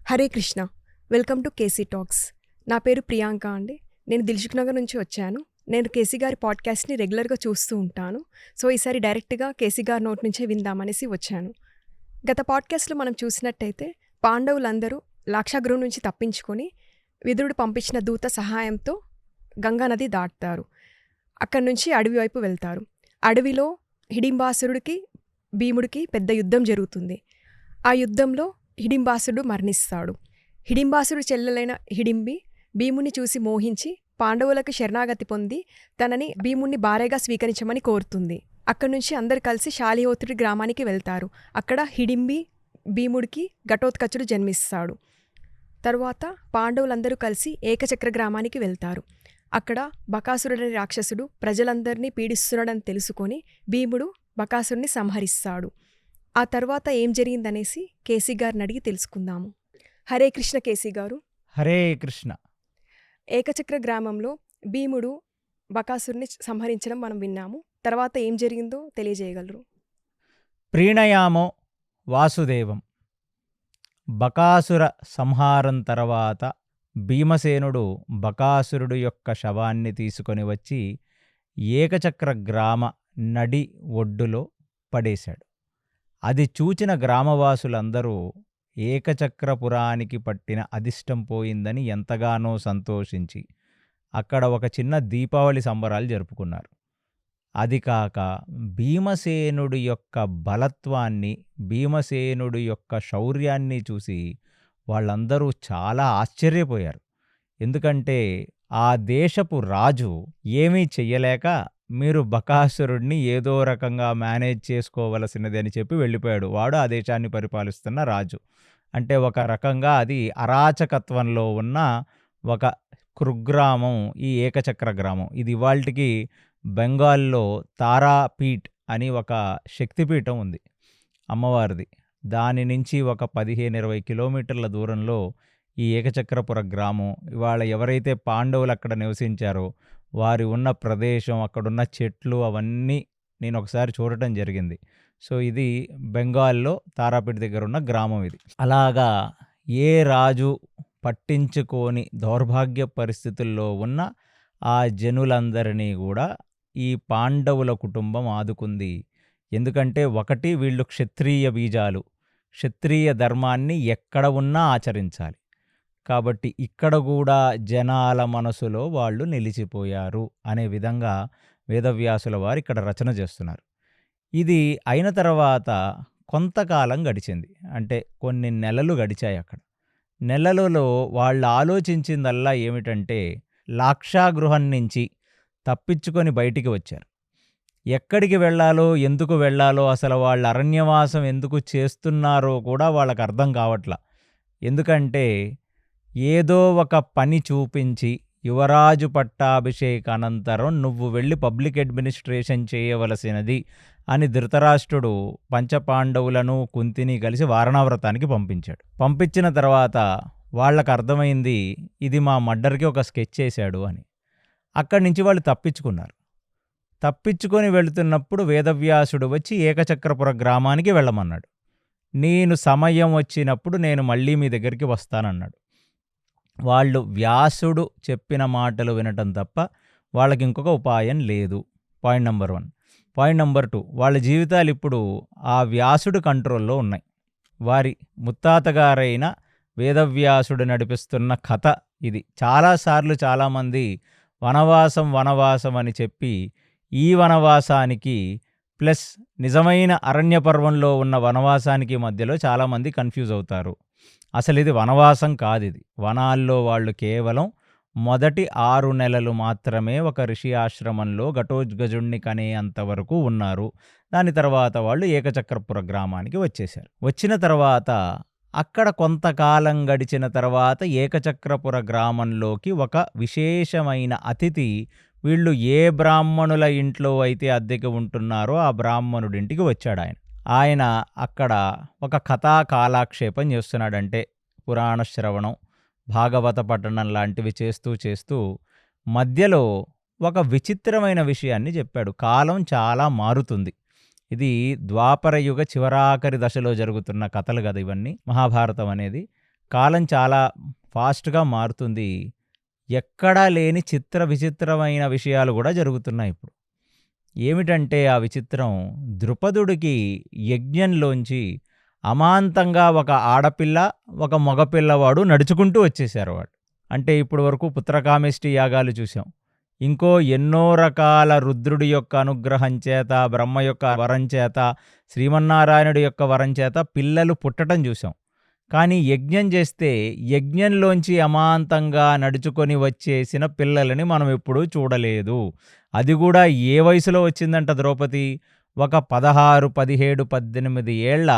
Hare Krishna. Welcome to KC Talks. నా పేరు ప్రియాంక అండి. నేను దిల్సుఖ్ నగర్ నుంచి వచ్చాను. నేను కేసీ గారి పాడ్కాస్ట్ని రెగ్యులర్గా చూస్తూ ఉంటాను. సో ఈసారి డైరెక్ట్గా కేసీ గారి నోటి నుంచే విందామనేసి వచ్చాను. గత పాడ్కాస్ట్లో మనం చూసినట్టయితే పాండవులందరూ లాక్షాగృహం నుంచి తప్పించుకొని విదురుడు పంపించిన దూత సహాయంతో గంగానది దాటుతారు. అక్కడి నుంచి అడవి వైపు వెళ్తారు. అడవిలో హిడింబాసురుడికి భీముడికి పెద్ద యుద్ధం జరుగుతుంది. ఆ యుద్ధంలో హిడింబాసుడు మరణిస్తాడు. హిడింబాసుడు చెల్లెలైన హిడింబి భీముని చూసి మోహించి పాండవులకు శరణాగతి పొంది తనని భీముణ్ణి భార్యగా స్వీకరించమని కోరుతుంది. అక్కడి నుంచి అందరు కలిసి శాలిహోత్రుడి గ్రామానికి వెళ్తారు. అక్కడ హిడింబి భీముడికి ఘటోత్కచుడు జన్మిస్తాడు. తరువాత పాండవులందరూ కలిసి ఏకచక్ర గ్రామానికి వెళ్తారు. అక్కడ బకాసురుడని రాక్షసుడు ప్రజలందరినీ పీడిస్తున్నాడని తెలుసుకొని భీముడు బకాసురుని సంహరిస్తాడు. ఆ తర్వాత ఏం జరిగిందనేసి కేసీ గారిని అడిగి తెలుసుకుందాము. హరే కృష్ణ కేసీ గారు. హరే కృష్ణ. ఏకచక్ర గ్రామంలో భీముడు బకాసురుని సంహరించడం మనం విన్నాము. తర్వాత ఏం జరిగిందో తెలియజేయగలరు? ప్రీణయామో వాసుదేవం. బకాసుర సంహారం తర్వాత భీమసేనుడు బకాసురుడు యొక్క శవాన్ని తీసుకొని వచ్చి ఏకచక్ర గ్రామ నడి ఒడ్డులో పడేశాడు. అది చూచిన గ్రామవాసులందరూ ఏకచక్రపురానికి పట్టిన అదిష్టం పోయిందని ఎంతగానో సంతోషించి అక్కడ ఒక చిన్న దీపావళి సంబరాలు జరుపుకున్నారు. అది కాక భీమసేనుడి యొక్క బలత్వాన్ని, భీమసేనుడి యొక్క శౌర్యాన్ని చూసి వాళ్ళందరూ చాలా ఆశ్చర్యపోయారు. ఎందుకంటే ఆ దేశపు రాజు ఏమీ చెయ్యలేక మీరు బకాసురుడిని ఏదో రకంగా మేనేజ్ చేసుకోవలసినది అని చెప్పి వెళ్ళిపోయాడు. వాడు ఆ దేశాన్ని పరిపాలిస్తున్న రాజు. అంటే ఒక రకంగా అది అరాచకత్వంలో ఉన్న ఒక కుగ్రామం ఈ ఏకచక్ర గ్రామం. ఇది ఇవాల్టికి బెంగాల్లో తారాపీఠ్ అని ఒక శక్తిపీఠం ఉంది అమ్మవారిది. దాని నుంచి ఒక 15-20 కిలోమీటర్ల దూరంలో ఈ ఏకచక్రపుర గ్రామం. ఇవాళ ఎవరైతే పాండవులు అక్కడ నివసించారో వారి ఉన్న ప్రదేశం, అక్కడున్న చెట్లు అవన్నీ నేను ఒకసారి చూడటం జరిగింది. సో ఇది బెంగాల్లో తారాపీఠ్ దగ్గర ఉన్న గ్రామం ఇది. అలాగా ఏ రాజు పట్టించుకోని దౌర్భాగ్య పరిస్థితుల్లో ఉన్న ఆ జనులందరినీ కూడా ఈ పాండవుల కుటుంబం ఆదుకుంది. ఎందుకంటే ఒకటి, వీళ్ళు క్షత్రియ బీజాలు, క్షత్రియ ధర్మాన్ని ఎక్కడ ఉన్నా ఆచరించాలి. కాబట్టి ఇక్కడ కూడా జనాల మనసులో వాళ్ళు నిలిచిపోయారు అనే విధంగా వేదవ్యాసుల వారు ఇక్కడ రచన చేస్తున్నారు. ఇది అయిన తర్వాత కొంతకాలం గడిచింది. అంటే కొన్ని నెలలు గడిచాయి. అక్కడ నెలలలో వాళ్ళు ఆలోచించిందల్లా ఏమిటంటే లాక్షాగృహం నుంచి తప్పించుకొని బయటికి వచ్చారు. ఎక్కడికి వెళ్ళాలో, ఎందుకు వెళ్ళాలో, అసలు వాళ్ళ అరణ్యవాసం ఎందుకు చేస్తున్నారో కూడా వాళ్ళకు అర్థం కావట్లా. ఎందుకంటే ఏదో ఒక పని చూపించి యువరాజు పట్టాభిషేక అనంతరం నువ్వు వెళ్ళి పబ్లిక్ అడ్మినిస్ట్రేషన్ చేయవలసినది అని ధృతరాష్ట్రుడు పంచపాండవులను, కుంతిని కలిసి వారణావ్రతానికి పంపించాడు. పంపించిన తర్వాత వాళ్ళకు అర్థమైంది ఇది మా మర్డర్కి ఒక స్కెచ్ చేశాడు అని. అక్కడి నుంచి వాళ్ళు తప్పించుకున్నారు. తప్పించుకొని వెళుతున్నప్పుడు వేదవ్యాసుడు వచ్చి ఏకచక్రపుర గ్రామానికి వెళ్ళమన్నాడు. నేను సమయం వచ్చినప్పుడు నేను మళ్ళీ మీ దగ్గరికి వస్తానన్నాడు. వాళ్ళు వ్యాసుడు చెప్పిన మాటలు వినటం తప్ప వాళ్ళకి ఇంకొక ఉపాయం లేదు. Point number 1. పాయింట్ నెంబర్ 2, వాళ్ళ జీవితాలు ఇప్పుడు ఆ వ్యాసుడు కంట్రోల్లో ఉన్నాయి. వారి ముత్తాతగారైన వేదవ్యాసుడు నడిపిస్తున్న కథ ఇది. చాలాసార్లు చాలామంది వనవాసం అని చెప్పి ఈ వనవాసానికి ప్లస్ నిజమైన అరణ్యపర్వంలో ఉన్న వనవాసానికి మధ్యలో చాలామంది కన్ఫ్యూజ్ అవుతారు. అసలు ఇది వనవాసం కాదు. ఇది వనాల్లో వాళ్ళు కేవలం మొదటి 6 నెలలు మాత్రమే ఒక ఋషి ఆశ్రమంలో ఘటోత్కచుడిని కనే అంతవరకు ఉన్నారు. దాని తర్వాత వాళ్ళు ఏకచక్రపుర గ్రామానికి వచ్చేశారు. వచ్చిన తర్వాత అక్కడ కొంతకాలం గడిచిన తర్వాత ఏకచక్రపుర గ్రామంలోకి ఒక విశేషమైన అతిథి, వీళ్ళు ఏ బ్రాహ్మణుల ఇంట్లో అయితే అద్దెకి ఉంటున్నారో ఆ బ్రాహ్మణుడింటికి వచ్చాడు ఆయన. ఆయన అక్కడ ఒక కథా కాలాక్షేపం చేస్తున్నాడంటే పురాణ శ్రవణం, భాగవత పఠనం లాంటివి చేస్తూ మధ్యలో ఒక విచిత్రమైన విషయాన్ని చెప్పాడు. కాలం చాలా మారుతుంది. ఇది ద్వాపర యుగ చివరాఖరి దశలో జరుగుతున్న కథలు కదా ఇవన్నీ. మహాభారతం అనేది కాలం చాలా ఫాస్ట్‌గా మారుతుంది. ఎక్కడా లేని విచిత్రమైన విషయాలు గూడా జరుగుతున్నాయి ఇప్పుడు. ఏమిటంటే ఆ విచిత్రం, ద్రుపదుడికి యజ్ఞంలోంచి అమాంతంగా ఒక ఆడపిల్ల, ఒక మగపిల్లవాడు నడుచుకుంటూ వచ్చేసారు వాళ్ళు. అంటే ఇప్పటి వరకు పుత్రకామేష్టి యాగాలు చూసాం. ఇంకో ఎన్నో రకాల రుద్రుడి యొక్క అనుగ్రహం చేత, బ్రహ్మ యొక్క వరం చేత, శ్రీమన్నారాయణుడి యొక్క వరం చేత పిల్లలు పుట్టటం చూసాం. కానీ యజ్ఞం చేస్తే యజ్ఞంలోంచి అమాంతంగా నడుచుకొని వచ్చేసిన పిల్లలని మనం ఎప్పుడూ చూడలేదు. అది కూడా ఏ వయసులో వచ్చిందంట ద్రౌపది? ఒక 16, 17, 18 ఏళ్ల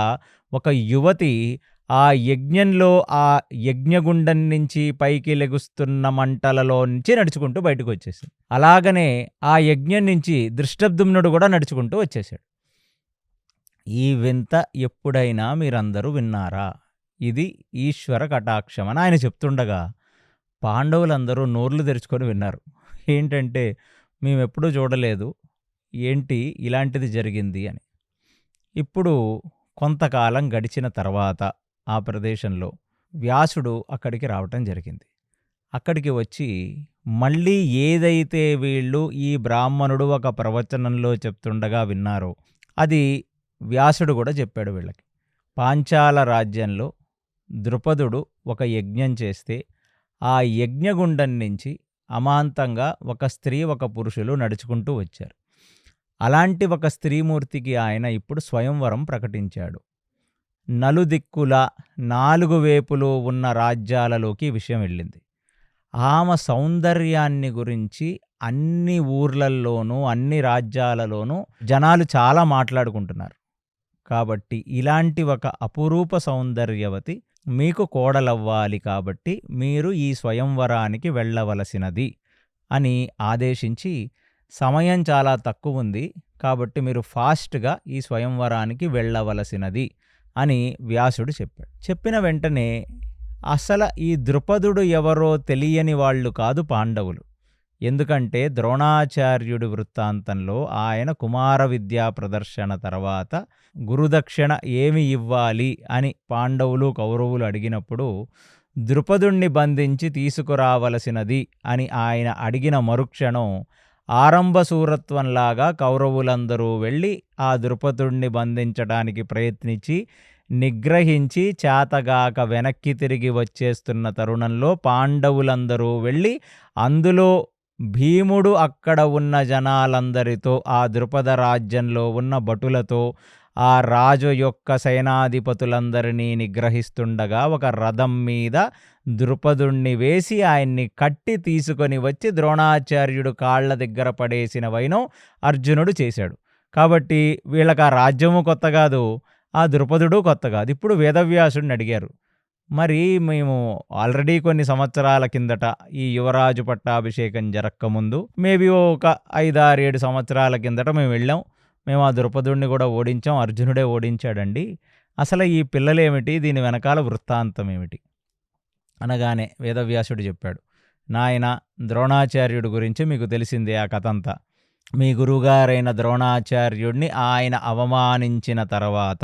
ఒక యువతి ఆ యజ్ఞంలో ఆ యజ్ఞగుండం నుంచి పైకి లెగుస్తున్న మంటలలో నుంచి నడుచుకుంటూ బయటకు వచ్చేసింది. అలాగనే ఆ యజ్ఞం నుంచి దృష్టద్యుమ్నుడు కూడా నడుచుకుంటూ వచ్చేసాడు. ఈ వింత ఎప్పుడైనా మీరందరూ విన్నారా? ఇది ఈశ్వర కటాక్షం అని ఆయన చెప్తుండగా పాండవులందరూ నోర్లు తెరుచుకొని విన్నారు. ఏంటంటే, మేమెప్పుడూ చూడలేదు, ఏంటి ఇలాంటిది జరిగింది అని. ఇప్పుడు కొంతకాలం గడిచిన తర్వాత ఆ ప్రదేశంలో వ్యాసుడు అక్కడికి రావటం జరిగింది. అక్కడికి వచ్చి మళ్ళీ ఏదైతే వీళ్ళు ఈ బ్రాహ్మణుడు ఒక ప్రవచనంలో చెప్తుండగా విన్నారో అది వ్యాసుడు కూడా చెప్పాడు వీళ్ళకి. పాంచాల రాజ్యంలో ద్రుపదుడు ఒక యజ్ఞం చేస్తే ఆ యజ్ఞగుండం నుంచి అమాంతంగా ఒక స్త్రీ, ఒక పురుషులు నడుచుకుంటూ వచ్చారు. అలాంటి ఒక స్త్రీమూర్తికి ఆయన ఇప్పుడు స్వయంవరం ప్రకటించాడు. నలుదిక్కుల 4 వేపులు ఉన్న రాజ్యాలలోకి విషయం వెళ్ళింది. ఆమె సౌందర్యాన్ని గురించి అన్ని ఊర్లల్లోనూ, అన్ని రాజ్యాలలోనూ జనాలు చాలా మాట్లాడుకుంటున్నారు. కాబట్టి ఇలాంటి ఒక అపురూప సౌందర్యవతి మీకు కోడలవ్వాలి, కాబట్టి మీరు ఈ స్వయంవరానికి వెళ్ళవలసినది అని ఆదేశించి, సమయం చాలా తక్కువ ఉంది కాబట్టి మీరు ఫాస్ట్‌గా ఈ స్వయంవరానికి వెళ్ళవలసినది అని వ్యాసుడు చెప్పాడు. చెప్పిన వెంటనే అసలు ఈ ద్రుపదుడు ఎవరో తెలియని వాళ్ళు కాదు పాండవులు. ఎందుకంటే ద్రోణాచార్యుడి వృత్తాంతంలో ఆయన కుమార విద్యా ప్రదర్శన తర్వాత గురుదక్షిణ ఏమి ఇవ్వాలి అని పాండవులు, కౌరవులు అడిగినప్పుడు ద్రుపదుణ్ణి బంధించి తీసుకురావలసినది అని ఆయన అడిగిన మరుక్షణం ఆరంభ శూరత్వంలాగా కౌరవులందరూ వెళ్ళి ఆ ద్రుపదుణ్ణి బంధించడానికి ప్రయత్నించి నిగ్రహించి చేతగాక వెనక్కి తిరిగి వచ్చేస్తున్న తరుణంలో పాండవులందరూ వెళ్ళి అందులో భీముడు అక్కడ ఉన్న జనాలందరితో, ఆ ద్రుపద రాజ్యంలో ఉన్న భటులతో, ఆ రాజు యొక్క సేనాధిపతులందరినీ నిగ్రహిస్తుండగా ఒక రథం మీద ద్రుపదుణ్ణి వేసి ఆయన్ని కట్టి తీసుకొని వచ్చి ద్రోణాచార్యుడు కాళ్ల దగ్గర పడేసిన వైనం అర్జునుడు చేశాడు. కాబట్టి వీళ్ళకి ఆ రాజ్యము కొత్త కాదు, ఆ ద్రుపదుడు కొత్త కాదు. ఇప్పుడు వేదవ్యాసుడిని అడిగారు, మరి మేము ఆల్రెడీ కొన్ని సంవత్సరాల కిందట ఈ యువరాజు పట్టాభిషేకం జరక్కముందు మేబీ ఒక 5-6-7 సంవత్సరాల కిందట మేము వెళ్ళాం. మేము ఆ ద్రుపదుడిని కూడా ఓడించాం, అర్జునుడే ఓడించాడండి. అసలు ఈ పిల్లలేమిటి, దీని వెనకాల వృత్తాంతం ఏమిటి అనగానే వేదవ్యాసుడు చెప్పాడు, నాయన ద్రోణాచార్యుడి గురించి మీకు తెలిసిందే ఆ కథ అంతా. మీ గురువుగారైన ద్రోణాచార్యుడిని ఆయన అవమానించిన తర్వాత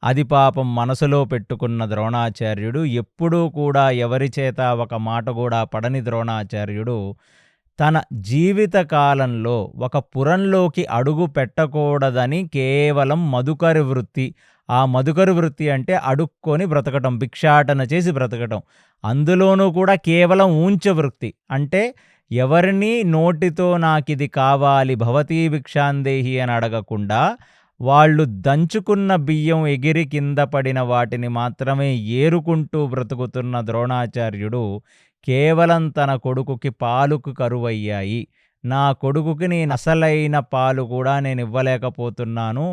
అది పాపం మనసులో పెట్టుకున్న ద్రోణాచార్యుడు, ఎప్పుడూ కూడా ఎవరి చేత ఒక మాట కూడా పడని ద్రోణాచార్యుడు తన జీవిత కాలంలో ఒక పురంలోకి అడుగు పెట్టకూడదని కేవలం మధుకరి వృత్తి, ఆ మధుకరి వృత్తి అంటే అడుక్కొని బ్రతకటం, భిక్షాటన చేసి బ్రతకటం, అందులోనూ కూడా కేవలం ఊంచ వృత్తి అంటే ఎవరిని నోటితో నాకిది కావాలి భవతీ భిక్షాందేహి అని అడగకుండా వాళ్ళు దంచుకున్న బియ్యం ఎగిరి కింద పడిన వాటిని మాత్రమే ఏరుకుంటూ బ్రతుకుతున్న ద్రోణాచార్యుడు కేవలం తన కొడుకుకి పాలుకు కరువయ్యాయి, నా కొడుకుకి నేను అసలైన పాలు కూడా నేను ఇవ్వలేకపోతున్నాను,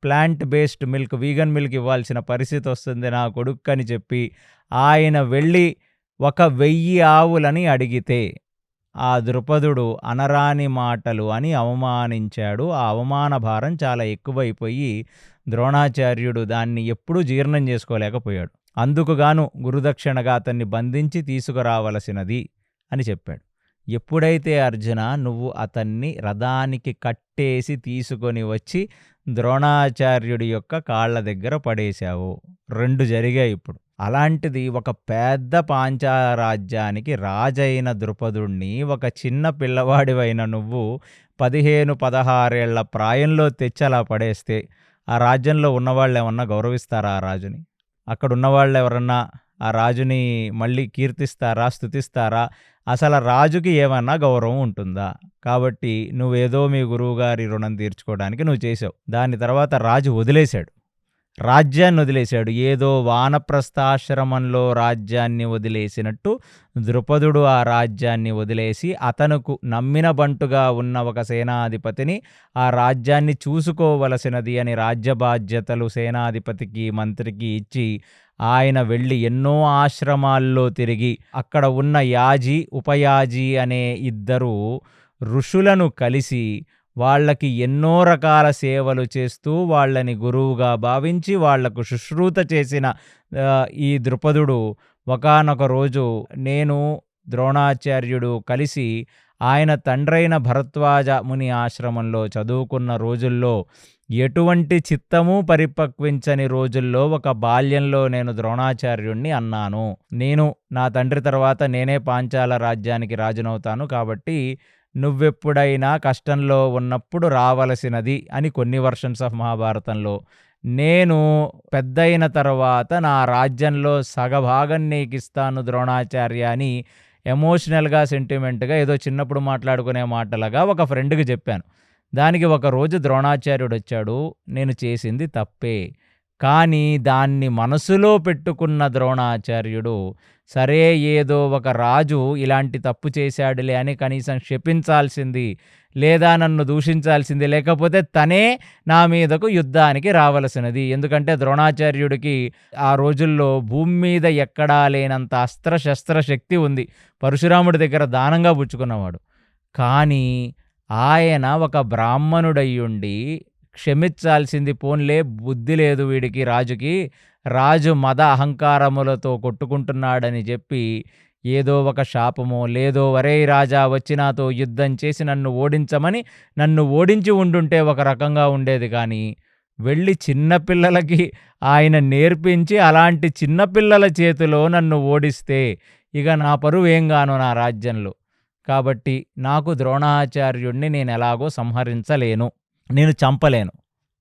plant based milk, vegan milk ఇవ్వాల్సిన పరిస్థితి వస్తుంది నా కొడుకు అని చెప్పి ఆయన వెళ్ళి 1000 ఆవులని అడిగితే ఆ ద్రుపదుడు అనరాని మాటలు అని అవమానించాడు. ఆ అవమాన భారం చాలా ఎక్కువైపోయి ద్రోణాచార్యుడు దాన్ని ఎప్పుడూ జీర్ణం చేసుకోలేకపోయాడు. అందుకుగాను గురుదక్షిణగా అతన్ని బంధించి తీసుకురావలసినది అని చెప్పాడు. ఎప్పుడైతే అర్జున నువ్వు అతన్ని రథానికి కట్టేసి తీసుకొని వచ్చి ద్రోణాచార్యుడి యొక్క కాళ్ల దగ్గర పడేశావు, 2 జరిగాయి ఇప్పుడు. అలాంటిది ఒక పెద్ద పాంచాల రాజ్యానికి రాజైన ద్రుపదుణ్ణి ఒక చిన్న పిల్లవాడివైన నువ్వు 15-16 ఏళ్ల ప్రాయంలో తెచ్చి అలా పడేస్తే ఆ రాజ్యంలో ఉన్నవాళ్ళేమన్నా గౌరవిస్తారా ఆ రాజుని? అక్కడున్నవాళ్ళెవరన్నా ఆ రాజుని మళ్ళీ కీర్తిస్తారా? స్తుతిస్తారా? అసలు రాజుకి ఏమన్నా గౌరవం ఉంటుందా? కాబట్టి నువ్వేదో మీ గురువుగారి రుణం తీర్చుకోవడానికి నువ్వు చేసావు. దాని తర్వాత రాజు వదిలేశాడు. రాజ్యాన్ని వదిలేశాడు. ఏదో వానప్రస్థాశ్రమంలో రాజ్యాన్ని వదిలేసినట్టు ద్రుపదుడు ఆ రాజ్యాన్ని వదిలేసి అతనుకు నమ్మిన బంటుగా ఉన్న ఒక సేనాధిపతిని ఆ రాజ్యాన్ని చూసుకోవలసినది అని రాజ్య బాధ్యతలు సేనాధిపతికి మంత్రికి ఇచ్చి ఆయన వెళ్ళి ఎన్నో ఆశ్రమాల్లో తిరిగి అక్కడ ఉన్న యాజీ ఉపయాజీ అనే 2 ఋషులను కలిసి వాళ్ళకి ఎన్నో రకాల సేవలు చేస్తూ వాళ్ళని గురువుగా భావించి వాళ్లకు శుశ్రూత చేసిన ఈ ద్రుపదుడు ఒకానొక రోజు నేను ద్రోణాచార్యుడు కలిసి ఆయన తండ్రైన భరద్వాజ ముని ఆశ్రమంలో చదువుకున్న రోజుల్లో ఎటువంటి చిత్తము పరిపక్వించని రోజుల్లో ఒక బాల్యంలో నేను ద్రోణాచార్యుణ్ణి అన్నాను. నేను నా తండ్రి తర్వాత నేనే పాంచాల రాజ్యానికి రాజునవుతాను, కాబట్టి నువ్వెప్పుడైనా కష్టంలో ఉన్నప్పుడు రావలసినది అని కొన్ని వర్షన్స్ ఆఫ్ మహాభారతంలో, నేను పెద్దయిన తర్వాత నా రాజ్యంలో సగభాగం నీకిస్తాను ద్రోణాచార్య అని ఎమోషనల్గా సెంటిమెంట్గా ఏదో చిన్నప్పుడు మాట్లాడుకునే మాటలుగా ఒక ఫ్రెండ్కి చెప్పాను. దానికి ఒకరోజు ద్రోణాచార్యుడు వచ్చాడు. నేను చేసింది తప్పే, కానీ దాన్ని మనసులో పెట్టుకున్న ద్రోణాచార్యుడు సరే ఏదో ఒక రాజు ఇలాంటి తప్పు చేశాడులే అని కనీసం శపించాల్సింది లేదా నన్ను దూషించాల్సింది, లేకపోతే తనే నా మీదకు యుద్ధానికి రావలసినది. ఎందుకంటే ద్రోణాచార్యుడికి ఆ రోజుల్లో భూమి మీద ఎక్కడా లేనంత అస్త్రశస్త్ర శక్తి ఉంది. పరశురాముడి దగ్గర దానంగా పుచ్చుకున్నవాడు. కానీ ఆయన ఒక బ్రాహ్మణుడయ్యుండి క్షమించాల్సింది, పోన్లే బుద్ధి లేదు వీడికి రాజుకి, రాజు మద అహంకారములతో కొట్టుకుంటున్నాడని చెప్పి ఏదో ఒక శాపమో లేదో వరే రాజా వచ్చి నాతో యుద్ధం చేసి నన్ను ఓడించమని నన్ను ఓడించి ఉండుంటే ఒక రకంగా ఉండేది. కానీ వెళ్ళి చిన్నపిల్లలకి ఆయన నేర్పించి అలాంటి చిన్నపిల్లల చేతిలో నన్ను ఓడిస్తే ఇక నా పరువు ఏం గాను నా రాజ్యంలో. కాబట్టి నాకు ద్రోణాచార్యుడిని నేను ఎలాగో సంహరించలేను, నేను చంపలేను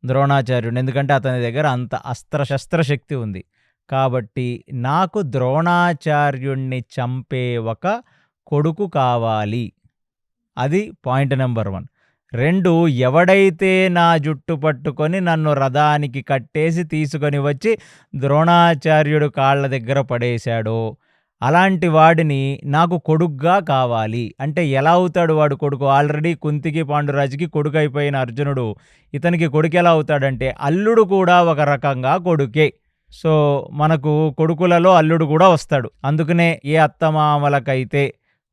ద్రోణాచార్యుడిని, ఎందుకంటే అతని దగ్గర అంత అస్త్రశస్త్ర శక్తి ఉంది. కాబట్టి నాకు ద్రోణాచార్యుణ్ణి చంపే ఒక కొడుకు కావాలి. అది పాయింట్ నెంబర్ 1. 2, ఎవడైతే నా జుట్టు పట్టుకొని నన్ను రథానికి కట్టేసి తీసుకొని వచ్చి ద్రోణాచార్యుడు కాళ్ళ దగ్గర పడేశాడో అలాంటి వాడిని నాకు కొడుగ్గా కావాలి. అంటే ఎలా అవుతాడు వాడు కొడుకు? ఆల్రెడీ కుంతికి పాండురాజుకి కొడుకు అయిపోయిన అర్జునుడు ఇతనికి కొడుకు ఎలా అవుతాడంటే అల్లుడు కూడా ఒక రకంగా కొడుకే. సో మనకు కొడుకులలో అల్లుడు కూడా వస్తాడు. అందుకనే ఏ అత్తమామలకైతే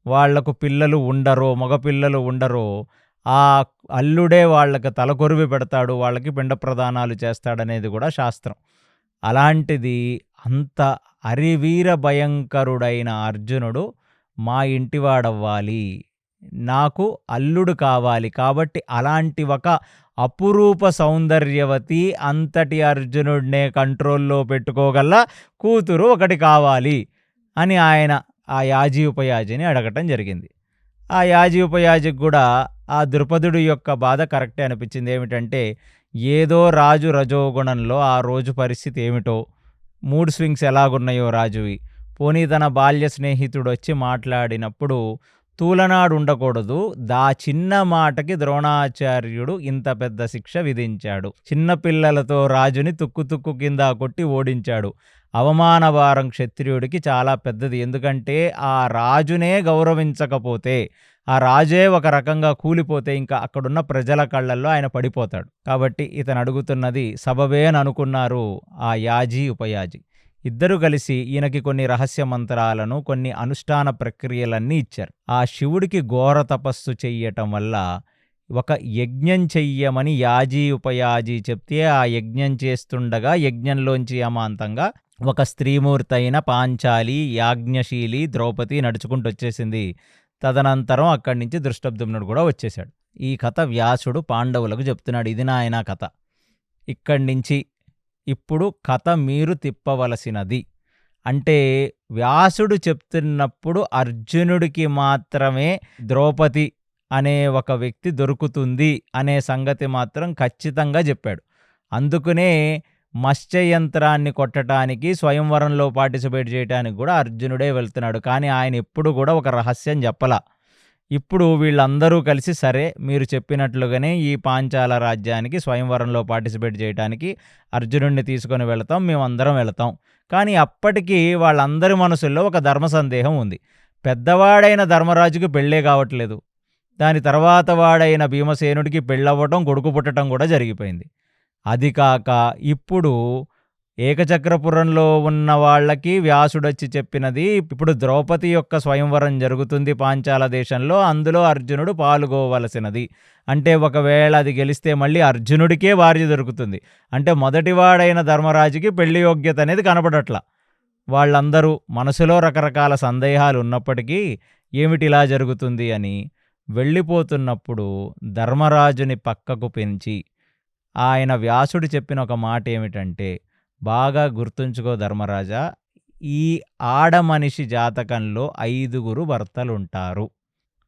వాళ్లకు పిల్లలు ఉండరో, మగపిల్లలు ఉండరో, ఆ అల్లుడే వాళ్ళకి తలకొరివి పెడతాడు, వాళ్ళకి పిండ ప్రదానాలు చేస్తాడనేది కూడా శాస్త్రం. అలాంటిది అంత అరివీర భయంకరుడైన అర్జునుడు మా ఇంటివాడవ్వాలి, నాకు అల్లుడు కావాలి. కాబట్టి అలాంటి ఒక అపురూప సౌందర్యవతి అంతటి అర్జునుడినే కంట్రోల్లో పెట్టుకోగల కూతురు ఒకటి కావాలి అని ఆయన ఆ యాజీ ఉపయాజిని అడగటం జరిగింది. ఆ యాజీ ఉపయాజికి కూడా ఆ ద్రుపదుడి యొక్క బాధ కరెక్టే అనిపించింది. ఏమిటంటే ఏదో రాజు రజోగుణంలో ఆ రోజు పరిస్థితి ఏమిటో, మూడ్ స్వింగ్స్ ఎలాగున్నాయో రాజువి, పోనీ తన బాల్య స్నేహితుడు వచ్చి మాట్లాడినప్పుడు తూలనాడు ఉండకూడదు, చిన్న మాటకి ద్రోణాచార్యుడు ఇంత పెద్ద శిక్ష విధించాడు, చిన్నపిల్లలతో రాజుని తుక్కు కింద కొట్టి ఓడించాడు. అవమానభారం క్షత్రియుడికి చాలా పెద్దది. ఎందుకంటే ఆ రాజునే గౌరవించకపోతే, ఆ రాజే ఒక రకంగా కూలిపోతే ఇంకా అక్కడున్న ప్రజల కళ్ళల్లో ఆయన పడిపోతాడు. కాబట్టి ఇతను అడుగుతున్నది సబబే అని అనుకున్నారు ఆ యాజీ ఉపయాజీ. ఇద్దరు కలిసి ఈయనకి కొన్ని రహస్య మంత్రాలను, కొన్ని అనుష్ఠాన ప్రక్రియలన్నీ ఇచ్చారు. ఆ శివుడికి ఘోర తపస్సు చెయ్యటం వల్ల ఒక యజ్ఞం చెయ్యమని యాజీ ఉపయాజీ చెప్తే ఆ యజ్ఞం చేస్తుండగా యజ్ఞంలోంచి అమాంతంగా ఒక స్త్రీమూర్తి అయిన పాంచాలి, యాజ్ఞశీలి, ద్రౌపది నడుచుకుంటూ వచ్చేసింది. తదనంతరం అక్కడి నుంచి దృష్టద్యుమ్నుడు కూడా వచ్చేశాడు. ఈ కథ వ్యాసుడు పాండవులకు చెప్తున్నాడు. ఇది నాయన కథ, ఇక్కడి నుంచి ఇప్పుడు కథ మీరు తిప్పవలసినది అంటే వ్యాసుడు చెప్తున్నప్పుడు అర్జునుడికి మాత్రమే ద్రౌపది అనే ఒక వ్యక్తి దొరుకుతుంది అనే సంగతి మాత్రం ఖచ్చితంగా చెప్పాడు. అందుకనే మత్స్యయంత్రాన్ని కొట్టడానికి, స్వయంవరంలో పార్టిసిపేట్ చేయడానికి కూడా అర్జునుడే వెళ్తున్నాడు. కానీ ఆయన ఎప్పుడు కూడా ఒక రహస్యం చెప్పలా. ఇప్పుడు వీళ్ళందరూ కలిసి సరే మీరు చెప్పినట్లుగానే ఈ పాంచాల రాజ్యానికి స్వయంవరంలో పార్టిసిపేట్ చేయడానికి అర్జునుడిని తీసుకొని వెళతాం, మేమందరం వెళతాం. కానీ అప్పటికి వాళ్ళందరి మనసుల్లో ఒక ధర్మ సందేహం ఉంది. పెద్దవాడైన ధర్మరాజుకి పెళ్ళే కావట్లేదు. దాని తర్వాత వాడైన భీమసేనుడికి పెళ్ళవ్వటం, కొడుకు పుట్టడం కూడా జరిగిపోయింది. అది కాక ఇప్పుడు ఏకచక్రపురంలో ఉన్న వాళ్ళకి వ్యాసుడొచ్చి చెప్పినది ఇప్పుడు ద్రౌపది యొక్క స్వయంవరం జరుగుతుంది పాంచాల దేశంలో, అందులో అర్జునుడు పాల్గొవలసినది. అంటే ఒకవేళ అది గెలిస్తే మళ్ళీ అర్జునుడికే భార్య దొరుకుతుంది. అంటే మొదటివాడైన ధర్మరాజుకి పెళ్లి యోగ్యత అనేది కనపడట్లా. వాళ్ళందరూ మనసులో రకరకాల సందేహాలు ఉన్నప్పటికీ ఏమిటి ఇలా జరుగుతుంది అని వెళ్ళిపోతున్నప్పుడు ధర్మరాజుని పక్కకు పెంచి ఆయన వ్యాసుడు చెప్పిన ఒక మాట ఏమిటంటే, బాగా గుర్తుంచుకో ధర్మరాజా, ఈ ఆడమనిషి జాతకంలో 5గురు భర్తలుంటారు.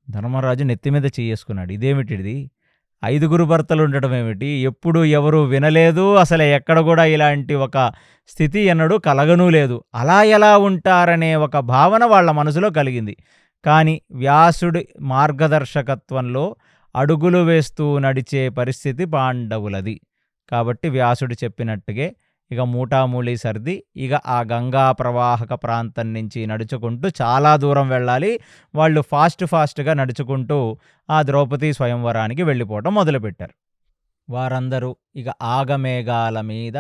ధర్మరాజు నెత్తి మీద చేసుకున్నాడు. ఇదేమిటిది? 5గురు భర్తలు ఉండటం ఏమిటి? ఎప్పుడు ఎవరు వినలేదు. అసలు ఎక్కడ కూడా ఇలాంటి ఒక స్థితి ఎన్నడూ కలగనూ లేదు. అలా ఎలా ఉంటారనే ఒక భావన వాళ్ళ మనసులో కలిగింది. కానీ వ్యాసుడి మార్గదర్శకత్వంలో అడుగులు వేస్తూ నడిచే పరిస్థితి పాండవులది. కాబట్టి వ్యాసుడు చెప్పినట్టుగే ఇక మూటామూళి సర్ది ఇక ఆ గంగా ప్రవాహక ప్రాంతం నుంచి నడుచుకుంటూ చాలా దూరం వెళ్ళాలి. వాళ్ళు ఫాస్ట్గా నడుచుకుంటూ ఆ ద్రౌపది స్వయంవరానికి వెళ్ళిపోవటం మొదలుపెట్టారు. వారందరూ ఇక ఆగమేఘాల మీద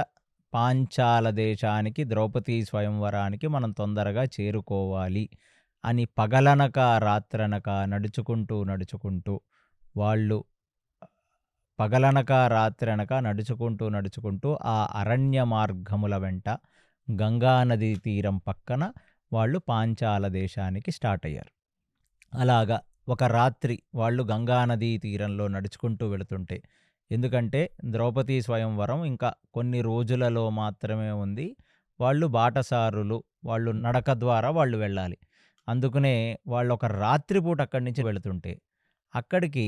పాంచాల దేశానికి, ద్రౌపది స్వయంవరానికి మనం తొందరగా చేరుకోవాలి అని పగలనక రాత్రనక నడుచుకుంటూ వాళ్ళు పగలనక రాత్రనక నడుచుకుంటూ ఆ అరణ్య మార్గముల వెంట గంగానదీ తీరం పక్కన వాళ్ళు పాంచాల దేశానికి స్టార్ట్ అయ్యారు. అలాగా ఒక రాత్రి వాళ్ళు గంగానదీ తీరంలో నడుచుకుంటూ వెళుతుంటే, ఎందుకంటే ద్రౌపది స్వయంవరం ఇంకా కొన్ని రోజులలో మాత్రమే ఉంది. వాళ్ళు బాటసారులు, వాళ్ళు నడక ద్వారా వాళ్ళు వెళ్ళాలి. అందుకనే వాళ్ళు ఒక రాత్రిపూట అక్కడి నుంచి వెళుతుంటే అక్కడికి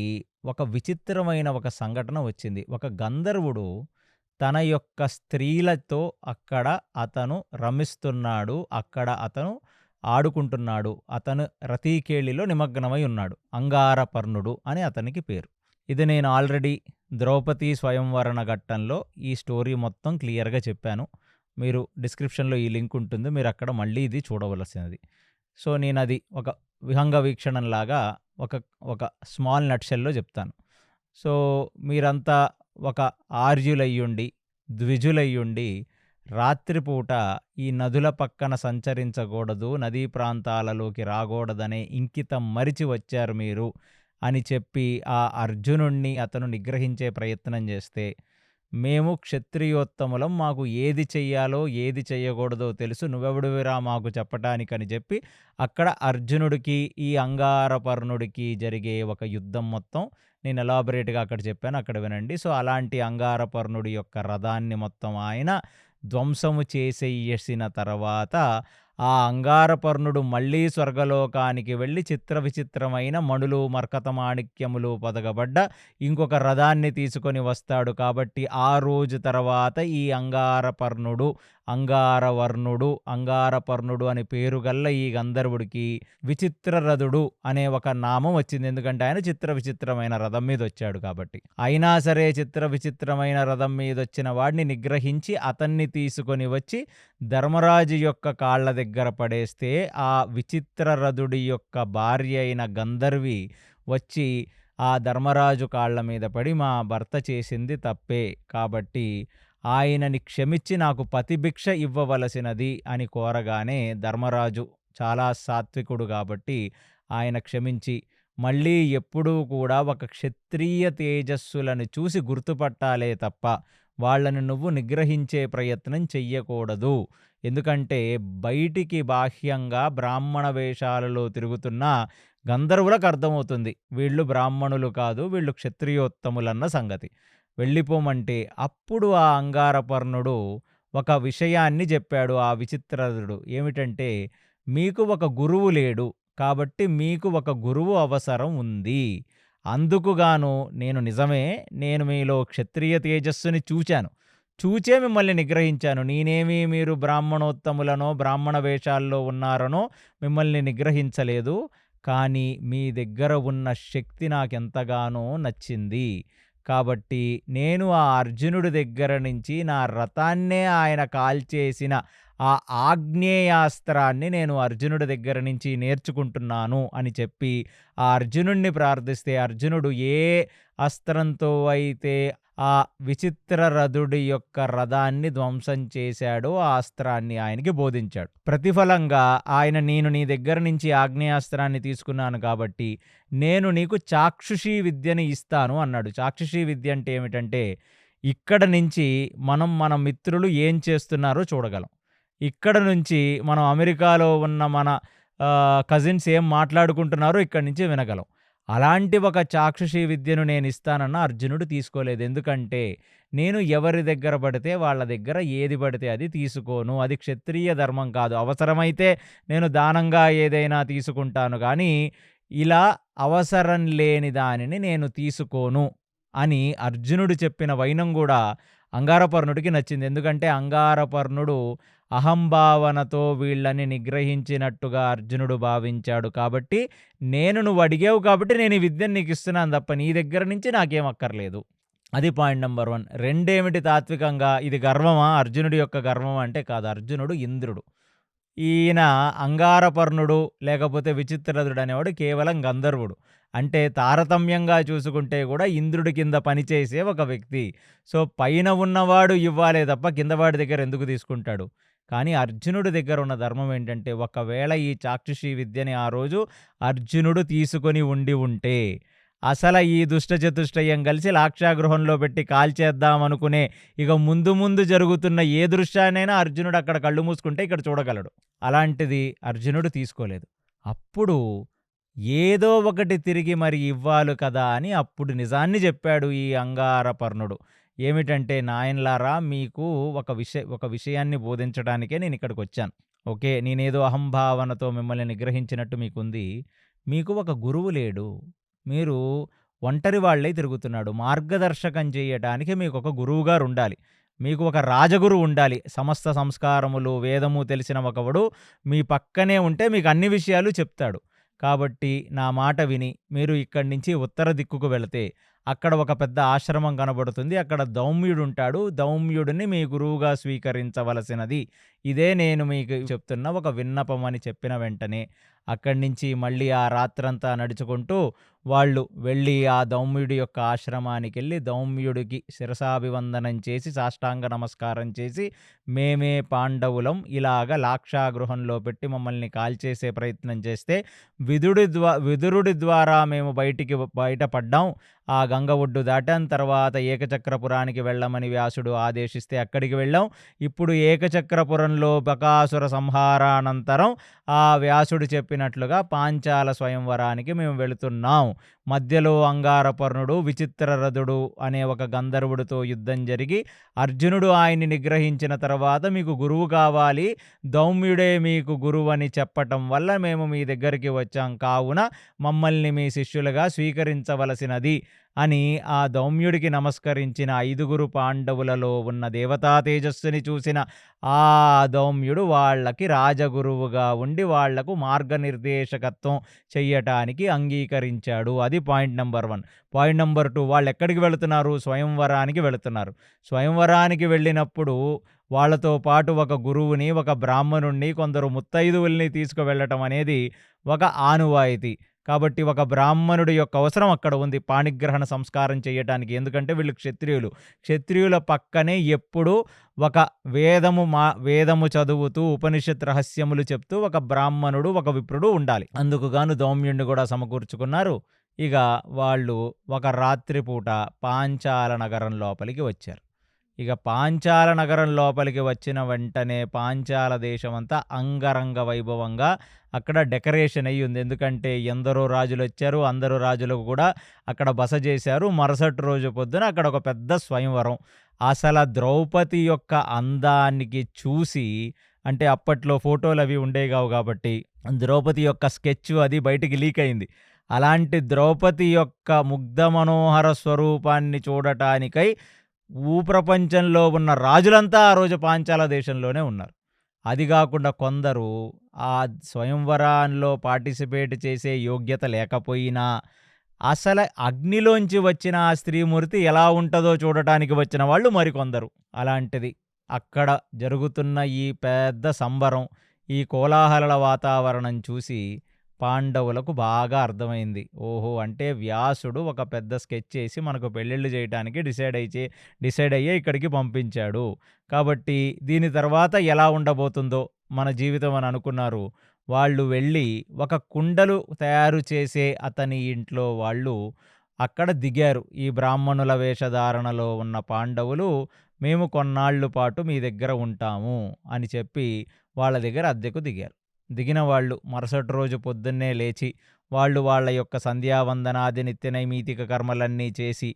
ఒక విచిత్రమైన ఒక సంఘటన వచ్చింది. ఒక గంధర్వుడు తన యొక్క స్త్రీలతో అక్కడ అతను రమిస్తున్నాడు. అక్కడ అతను ఆడుకుంటున్నాడు. అతను రతీకేళిలో నిమగ్నమై ఉన్నాడు. అంగారపర్ణుడు అని అతనికి పేరు. ఇది నేను ఆల్రెడీ ద్రౌపది స్వయంవరణ ఘట్టంలో ఈ స్టోరీ మొత్తం క్లియర్గా చెప్పాను. మీరు డిస్క్రిప్షన్లో ఈ లింక్ ఉంటుంది. మీరు అక్కడ మళ్ళీ ఇది చూడవలసినది. సో నేను అది ఒక విహంగ వీక్షణంలాగా ఒక స్మాల్ నట్షెల్లో చెప్తాను. సో మీరంతా ఒక ఆర్యులయ్యుండి, ద్విజులయ్యుండి రాత్రిపూట ఈ నదుల పక్కన సంచరించకూడదు, నదీ ప్రాంతాలలోకి రాకూడదనే ఇంకితం మరిచి వచ్చారు మీరు అని చెప్పి ఆ అర్జునుణ్ణి అతను నిగ్రహించే ప్రయత్నం చేస్తే, మేము క్షత్రియోత్తములం, మాకు ఏది చెయ్యాలో ఏది చెయ్యకూడదో తెలుసు, నువ్వెవడువిరా మాకు చెప్పటానికని చెప్పి అక్కడ అర్జునుడికి ఈ అంగారపర్ణుడికి జరిగే ఒక యుద్ధం మొత్తం నేను ఎలాబొరేట్గా అక్కడ చెప్పాను, అక్కడ వినండి. సో అలాంటి అంగారపర్ణుడి యొక్క రథాన్ని మొత్తం ఆయన ధ్వంసము చేసేసిన తర్వాత ఆ అంగారపర్ణుడు మళ్ళీ స్వర్గలోకానికి వెళ్ళి చిత్ర విచిత్రమైన మణులు, మర్కతమాణిక్యములు పొదగబడ్డ ఇంకొక రథాన్ని తీసుకొని వస్తాడు. కాబట్టి ఆ రోజు తర్వాత ఈ అంగారపర్ణుడు అని పేరు గల్ల ఈ గంధర్వుడికి విచిత్రరథుడు అనే ఒక నామం వచ్చింది. ఎందుకంటే ఆయన చిత్ర విచిత్రమైన రథం మీద వచ్చాడు కాబట్టి. అయినా సరే చిత్ర విచిత్రమైన రథం మీద వచ్చిన వాడిని నిగ్రహించి అతన్ని తీసుకొని వచ్చి ధర్మరాజు యొక్క కాళ్ళ దగ్గర పడేస్తే ఆ విచిత్రరథుడి యొక్క భార్య అయిన గంధర్వి వచ్చి ఆ ధర్మరాజు కాళ్ళ మీద పడి, మా భర్త చేసింది తప్పే, కాబట్టి ఆయనని క్షమించి నాకు పతిభిక్ష ఇవ్వవలసినది అని కోరగానే ధర్మరాజు చాలా సాత్వికుడు కాబట్టి ఆయన క్షమించి, మళ్ళీ ఎప్పుడూ కూడా ఒక క్షత్రియ తేజస్సులను చూసి గుర్తుపట్టాలే తప్ప వాళ్ళని నువ్వు నిగ్రహించే ప్రయత్నం చెయ్యకూడదు. ఎందుకంటే బయటికి బాహ్యంగా బ్రాహ్మణ వేషాలలో తిరుగుతున్న గంధర్వులకు అర్థమవుతుంది వీళ్ళు బ్రాహ్మణులు కాదు, వీళ్ళు క్షత్రియోత్తములన్న సంగతి. వెళ్ళిపోమంటే అప్పుడు ఆ అంగారపర్ణుడు ఒక విషయాన్ని చెప్పాడు ఆ విచిత్రరథుడు. ఏమిటంటే, మీకు ఒక గురువు లేడు. కాబట్టి మీకు ఒక గురువు అవసరం ఉంది. అందుకుగాను నేను మీలో క్షత్రియ తేజస్సుని చూచాను. చూచే మిమ్మల్ని నిగ్రహించాను. నేనేమి మీరు బ్రాహ్మణోత్తములనో, బ్రాహ్మణ వేషాల్లో ఉన్నారనో మిమ్మల్ని నిగ్రహించలేదు. కానీ మీ దగ్గర ఉన్న శక్తి నాకెంతగానో నచ్చింది. కాబట్టి నేను ఆ అర్జునుడి దగ్గర నుంచి నా రథాన్నే ఆయన కాల్చేసిన ఆ ఆగ్నేయాస్త్రాన్ని నేను అర్జునుడి దగ్గర నుంచి నేర్చుకుంటున్నాను అని చెప్పి ఆ అర్జునుడిని ప్రార్థిస్తే అర్జునుడు ఏ అస్త్రంతో అయితే ఆ విచిత్ర రథుడి యొక్క రథాన్ని ధ్వంసం చేశాడో ఆ అస్త్రాన్ని ఆయనకి బోధించాడు. ప్రతిఫలంగా ఆయన నేను నీ దగ్గర నుంచి ఆగ్నేయాస్త్రాన్ని తీసుకున్నాను కాబట్టి నేను నీకు చాక్షుషీ విద్యని ఇస్తాను అన్నాడు. చాక్షుషీ విద్య అంటే ఏమిటంటే ఇక్కడ నుంచి మన మిత్రులు ఏం చేస్తున్నారో చూడగలం. ఇక్కడ నుంచి మనం అమెరికాలో ఉన్న మన కజిన్స్ ఏం మాట్లాడుకుంటున్నారో ఇక్కడి నుంచి వినగలం. అలాంటి ఒక చాక్షుషీ విద్యను నేనిస్తానన్న అర్జునుడు తీసుకోలేదు. ఎందుకంటే, నేను ఎవరి దగ్గర పడితే వాళ్ళ దగ్గర ఏది పడితే అది తీసుకోను. అది క్షత్రియ ధర్మం కాదు. అవసరమైతే నేను దానంగా ఏదైనా తీసుకుంటాను గానీ, ఇలా అవసరం లేని దానిని నేను తీసుకోను అని అర్జునుడు చెప్పిన వైనం గూడా అంగారపర్ణుడికి నచ్చింది. ఎందుకంటే, అంగారపర్ణుడు అహంభావనతో వీళ్ళని నిగ్రహించినట్టుగా అర్జునుడు భావించాడు. కాబట్టి నువ్వు అడిగావు కాబట్టి నేను ఈ విద్యను నీకు ఇస్తున్నాను తప్ప నీ దగ్గర నుంచి నాకేం అక్కర్లేదు. అది పాయింట్ నంబర్ 1. రెండేమిటి తాత్వికంగా ఇది గర్వమా? అర్జునుడి యొక్క గర్వమా అంటే కాదు. అర్జునుడు ఇంద్రుడు. ఈయన అంగారపర్ణుడు లేకపోతే విచిత్రరథుడు అనేవాడు కేవలం గంధర్వుడు. అంటే తారతమ్యంగా చూసుకుంటే కూడా ఇంద్రుడి కింద పనిచేసే ఒక వ్యక్తి. సో పైన ఉన్నవాడు ఇవ్వాలే తప్ప కిందవాడి దగ్గర ఎందుకు తీసుకుంటాడు? కానీ అర్జునుడి దగ్గర ఉన్న ధర్మం ఏంటంటే ఒకవేళ ఈ చాక్షుషీ విద్యని ఆ రోజు అర్జునుడు తీసుకొని ఉంటే అసలు ఈ దుష్ట చతుష్టయం కలిసి లాక్షాగృహంలో పెట్టి కాల్చేద్దామనుకునే ఇక ముందు జరుగుతున్న ఏ దృశ్యాన్నైనా అర్జునుడు అక్కడ కళ్ళు మూసుకుంటే ఇక్కడ చూడగలడు. అలాంటిది అర్జునుడు తీసుకోలేదు. అప్పుడు ఏదో ఒకటి తిరిగి మరి ఇవ్వాలి కదా అని అప్పుడు నిజాన్ని చెప్పాడు ఈ అంగారపర్ణుడు. ఏమిటంటే, నాయనలారా మీకు ఒక విషయాన్ని బోధించడానికే నేను ఇక్కడికి వచ్చాను. ఓకే, నేనేదో అహంభావనతో మిమ్మల్ని నిగ్రహించినట్టు మీకుంది. మీకు ఒక గురువు లేడు. మీరు ఒంటరి వాళ్ళై తిరుగుతున్నాడు. మార్గదర్శకం చేయటానికి మీకు ఒక గురువుగారు ఉండాలి. మీకు ఒక రాజగురువు ఉండాలి. సమస్త సంస్కారములు వేదము తెలిసిన ఒకడు మీ పక్కనే ఉంటే మీకు అన్ని విషయాలు చెప్తాడు. కాబట్టి నా మాట విని మీరు ఇక్కడి నుంచి ఉత్తర దిక్కుకు వెళితే అక్కడ ఒక పెద్ద ఆశ్రమం కనబడుతుంది. అక్కడ దౌమ్యుడుంటాడు. దౌమ్యుడిని మీ గురువుగా స్వీకరించవలసినది. ఇదే నేను మీకు చెప్తున్న ఒక విన్నపం అని చెప్పిన వెంటనే అక్కడి నుంచి మళ్ళీ ఆ రాత్రంతా నడుచుకుంటూ వాళ్ళు వెళ్ళి ఆ దౌమ్యుడి యొక్క ఆశ్రమానికెళ్ళి దౌమ్యుడికి శిరసాభివందనం చేసి సాష్టాంగ నమస్కారం చేసి మేమే పాండవులం ఇలాగ లాక్షాగృహంలో పెట్టి మమ్మల్ని కాల్చేసే ప్రయత్నం చేస్తే విదురుడి ద్వారా మేము బయటపడ్డాం. ఆ గంగ ఒడ్డు దాటాం. తర్వాత ఏకచక్రపురానికి వెళ్ళమని వ్యాసుడు ఆదేశిస్తే అక్కడికి వెళ్ళాం. ఇప్పుడు ఏకచక్రపురంలో బకాసుర సంహారానంతరం ఆ వ్యాసుడు చెప్పినట్లుగా పాంచాల స్వయంవరానికి మేము వెళుతున్నాం. మధ్యలో అంగారపర్ణుడు విచిత్రరథుడు అనే ఒక గంధర్వుడితో యుద్ధం జరిగి అర్జునుడు ఆయన్ని నిగ్రహించిన తర్వాత మీకు గురువు కావాలి, దౌమ్యుడే మీకు గురువు అని చెప్పటం వల్ల మేము మీ దగ్గరికి వచ్చాం. కావున మమ్మల్ని మీ శిష్యులుగా స్వీకరించవలసినది అని ఆ దౌమ్యుడికి నమస్కరించిన 5 పాండవులలో ఉన్న దేవతా తేజస్సుని చూసిన ఆ దౌమ్యుడు వాళ్ళకి రాజగురువుగా ఉండి వాళ్లకు మార్గనిర్దేశకత్వం చెయ్యటానికి అంగీకరించాడు. అది పాయింట్ నంబర్ 1. పాయింట్ నంబర్ 2, వాళ్ళు ఎక్కడికి వెళుతున్నారు? స్వయంవరానికి వెళుతున్నారు. స్వయంవరానికి వెళ్ళినప్పుడు వాళ్ళతో పాటు ఒక గురువుని, ఒక బ్రాహ్మణుణ్ణి, కొందరు ముత్తైదువుల్ని తీసుకువెళ్ళటం అనేది ఒక ఆనవాయితీ. కాబట్టి ఒక బ్రాహ్మణుడి యొక్క అవసరం అక్కడ ఉంది పాణిగ్రహణ సంస్కారం చేయటానికి. ఎందుకంటే వీళ్ళు క్షత్రియులు. క్షత్రియుల పక్కనే ఎప్పుడూ ఒక వేదము చదువుతూ ఉపనిషత్ రహస్యములు చెప్తూ ఒక బ్రాహ్మణుడు, ఒక విప్రుడు ఉండాలి. అందుకుగాను దౌమ్యుణ్ణి కూడా సమకూర్చుకున్నారు. ఇక వాళ్ళు ఒక రాత్రిపూట పాంచాల నగరం లోపలికి వచ్చారు. ఇక పాంచాల నగరం లోపలికి వచ్చిన వెంటనే పాంచాల దేశమంతా అంగరంగ వైభవంగా అక్కడ డెకరేషన్ అయ్యి ఉంది. ఎందుకంటే ఎందరో రాజులు వచ్చారు, అందరూ రాజులకు కూడా అక్కడ బస చేశారు. మరుసటి రోజు పొద్దున అక్కడ ఒక పెద్ద స్వయంవరం. అసలు ద్రౌపది యొక్క అందానికి చూసి, అంటే అప్పట్లో ఫోటోలు అవి ఉండేవి కావు కాబట్టి ద్రౌపది యొక్క స్కెచ్ అది బయటికి లీక్ అయింది. అలాంటి ద్రౌపది యొక్క ముగ్ధ మనోహర స్వరూపాన్ని చూడటానికై భూప్రపంచంలో ఉన్న రాజులంతా ఆ రోజు పాంచాల దేశంలోనే ఉన్నారు. అది కాకుండా కొందరు ఆ స్వయంవరాల్లో పార్టిసిపేట్ చేసే యోగ్యత లేకపోయినా అసలు అగ్నిలోంచి వచ్చిన ఆ స్త్రీమూర్తి ఎలా ఉంటుందో చూడటానికి వచ్చిన వాళ్ళు మరికొందరు. అలాంటిది అక్కడ జరుగుతున్న ఈ పెద్ద సంబరం, ఈ కోలాహల వాతావరణం చూసి పాండవులకు బాగా అర్థమైంది. ఓహో! అంటే వ్యాసుడు ఒక పెద్ద స్కెచ్ చేసి మనకు పెళ్ళిళ్ళు చేయడానికి డిసైడ్ అయ్యే ఇక్కడికి పంపించాడు. కాబట్టి దీని తర్వాత ఎలా ఉండబోతుందో మన జీవితం అని అనుకున్నారు. వాళ్ళు వెళ్ళి ఒక కుండలు తయారు చేసే అతని ఇంట్లో వాళ్ళు అక్కడ దిగారు. ఈ బ్రాహ్మణుల వేషధారణలో ఉన్న పాండవులు, మేము కొన్నాళ్ళు పాటు మీ దగ్గర ఉంటాము అని చెప్పి వాళ్ళ దగ్గర అద్దెకు దిగారు. దిగిన వాళ్ళు మరుసటి రోజు పొద్దున్నే లేచి వాళ్ళ యొక్క సంధ్యావందనాది నిత్య నైమితిక కర్మలన్నీ చేసి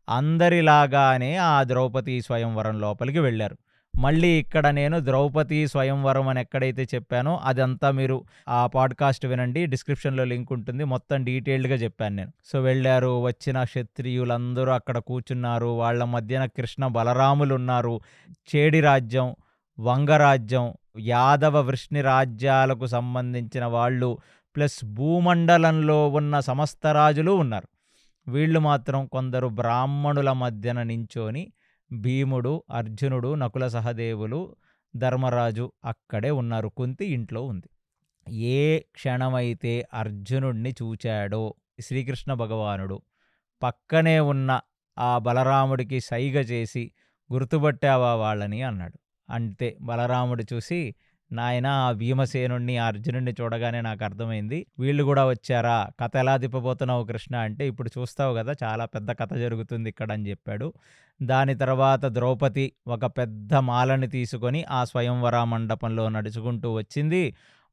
అందరిలాగానే ఆ ద్రౌపది స్వయంవరం లోపలికి వెళ్ళారు. మళ్ళీ ఇక్కడ నేను ద్రౌపది స్వయంవరం అని ఎక్కడైతే చెప్పానో అదంతా మీరు ఆ పాడ్కాస్ట్ వినండి, డిస్క్రిప్షన్లో లింక్ ఉంటుంది. మొత్తం డీటెయిల్డ్గా చెప్పాను నేను. సో వెళ్ళారు, వచ్చిన క్షత్రియులందరూ అక్కడ కూర్చున్నారు. వాళ్ళ మధ్యన కృష్ణ బలరాములు ఉన్నారు. చేడి రాజ్యం, వంగరాజ్యం, యాదవ వృష్ణి రాజ్యాలకు సంబంధించిన వాళ్ళు ప్లస్ భూమండలంలో ఉన్న సమస్త రాజులు ఉన్నారు. వీళ్ళు మాత్రం కొందరు బ్రాహ్మణుల మధ్యన నించోని భీముడు, అర్జునుడు, నకుల సహదేవులు, ధర్మరాజు అక్కడే ఉన్నారు. కుంతి ఇంట్లో ఉంది. ఏ క్షణమైతే అర్జునుడిని చూచాడో శ్రీకృష్ణ భగవానుడు పక్కనే ఉన్న ఆ బలరాముడికి సైగ చేసి గుర్తుపట్టావా వాళ్ళని అన్నాడు. అంతే బలరాముడు చూసి, నాయనా ఆ భీమసేనుణ్ణి అర్జునుడిని చూడగానే నాకు అర్థమైంది, వీళ్ళు కూడా వచ్చారా, కథ ఎలా తిప్పబోతున్నావు కృష్ణ అంటే, ఇప్పుడు చూస్తావు కదా చాలా పెద్ద కథ జరుగుతుంది ఇక్కడ అని చెప్పాడు. దాని తర్వాత ద్రౌపది ఒక పెద్ద మాలని తీసుకొని ఆ స్వయంవర మండపంలో నడుచుకుంటూ వచ్చింది.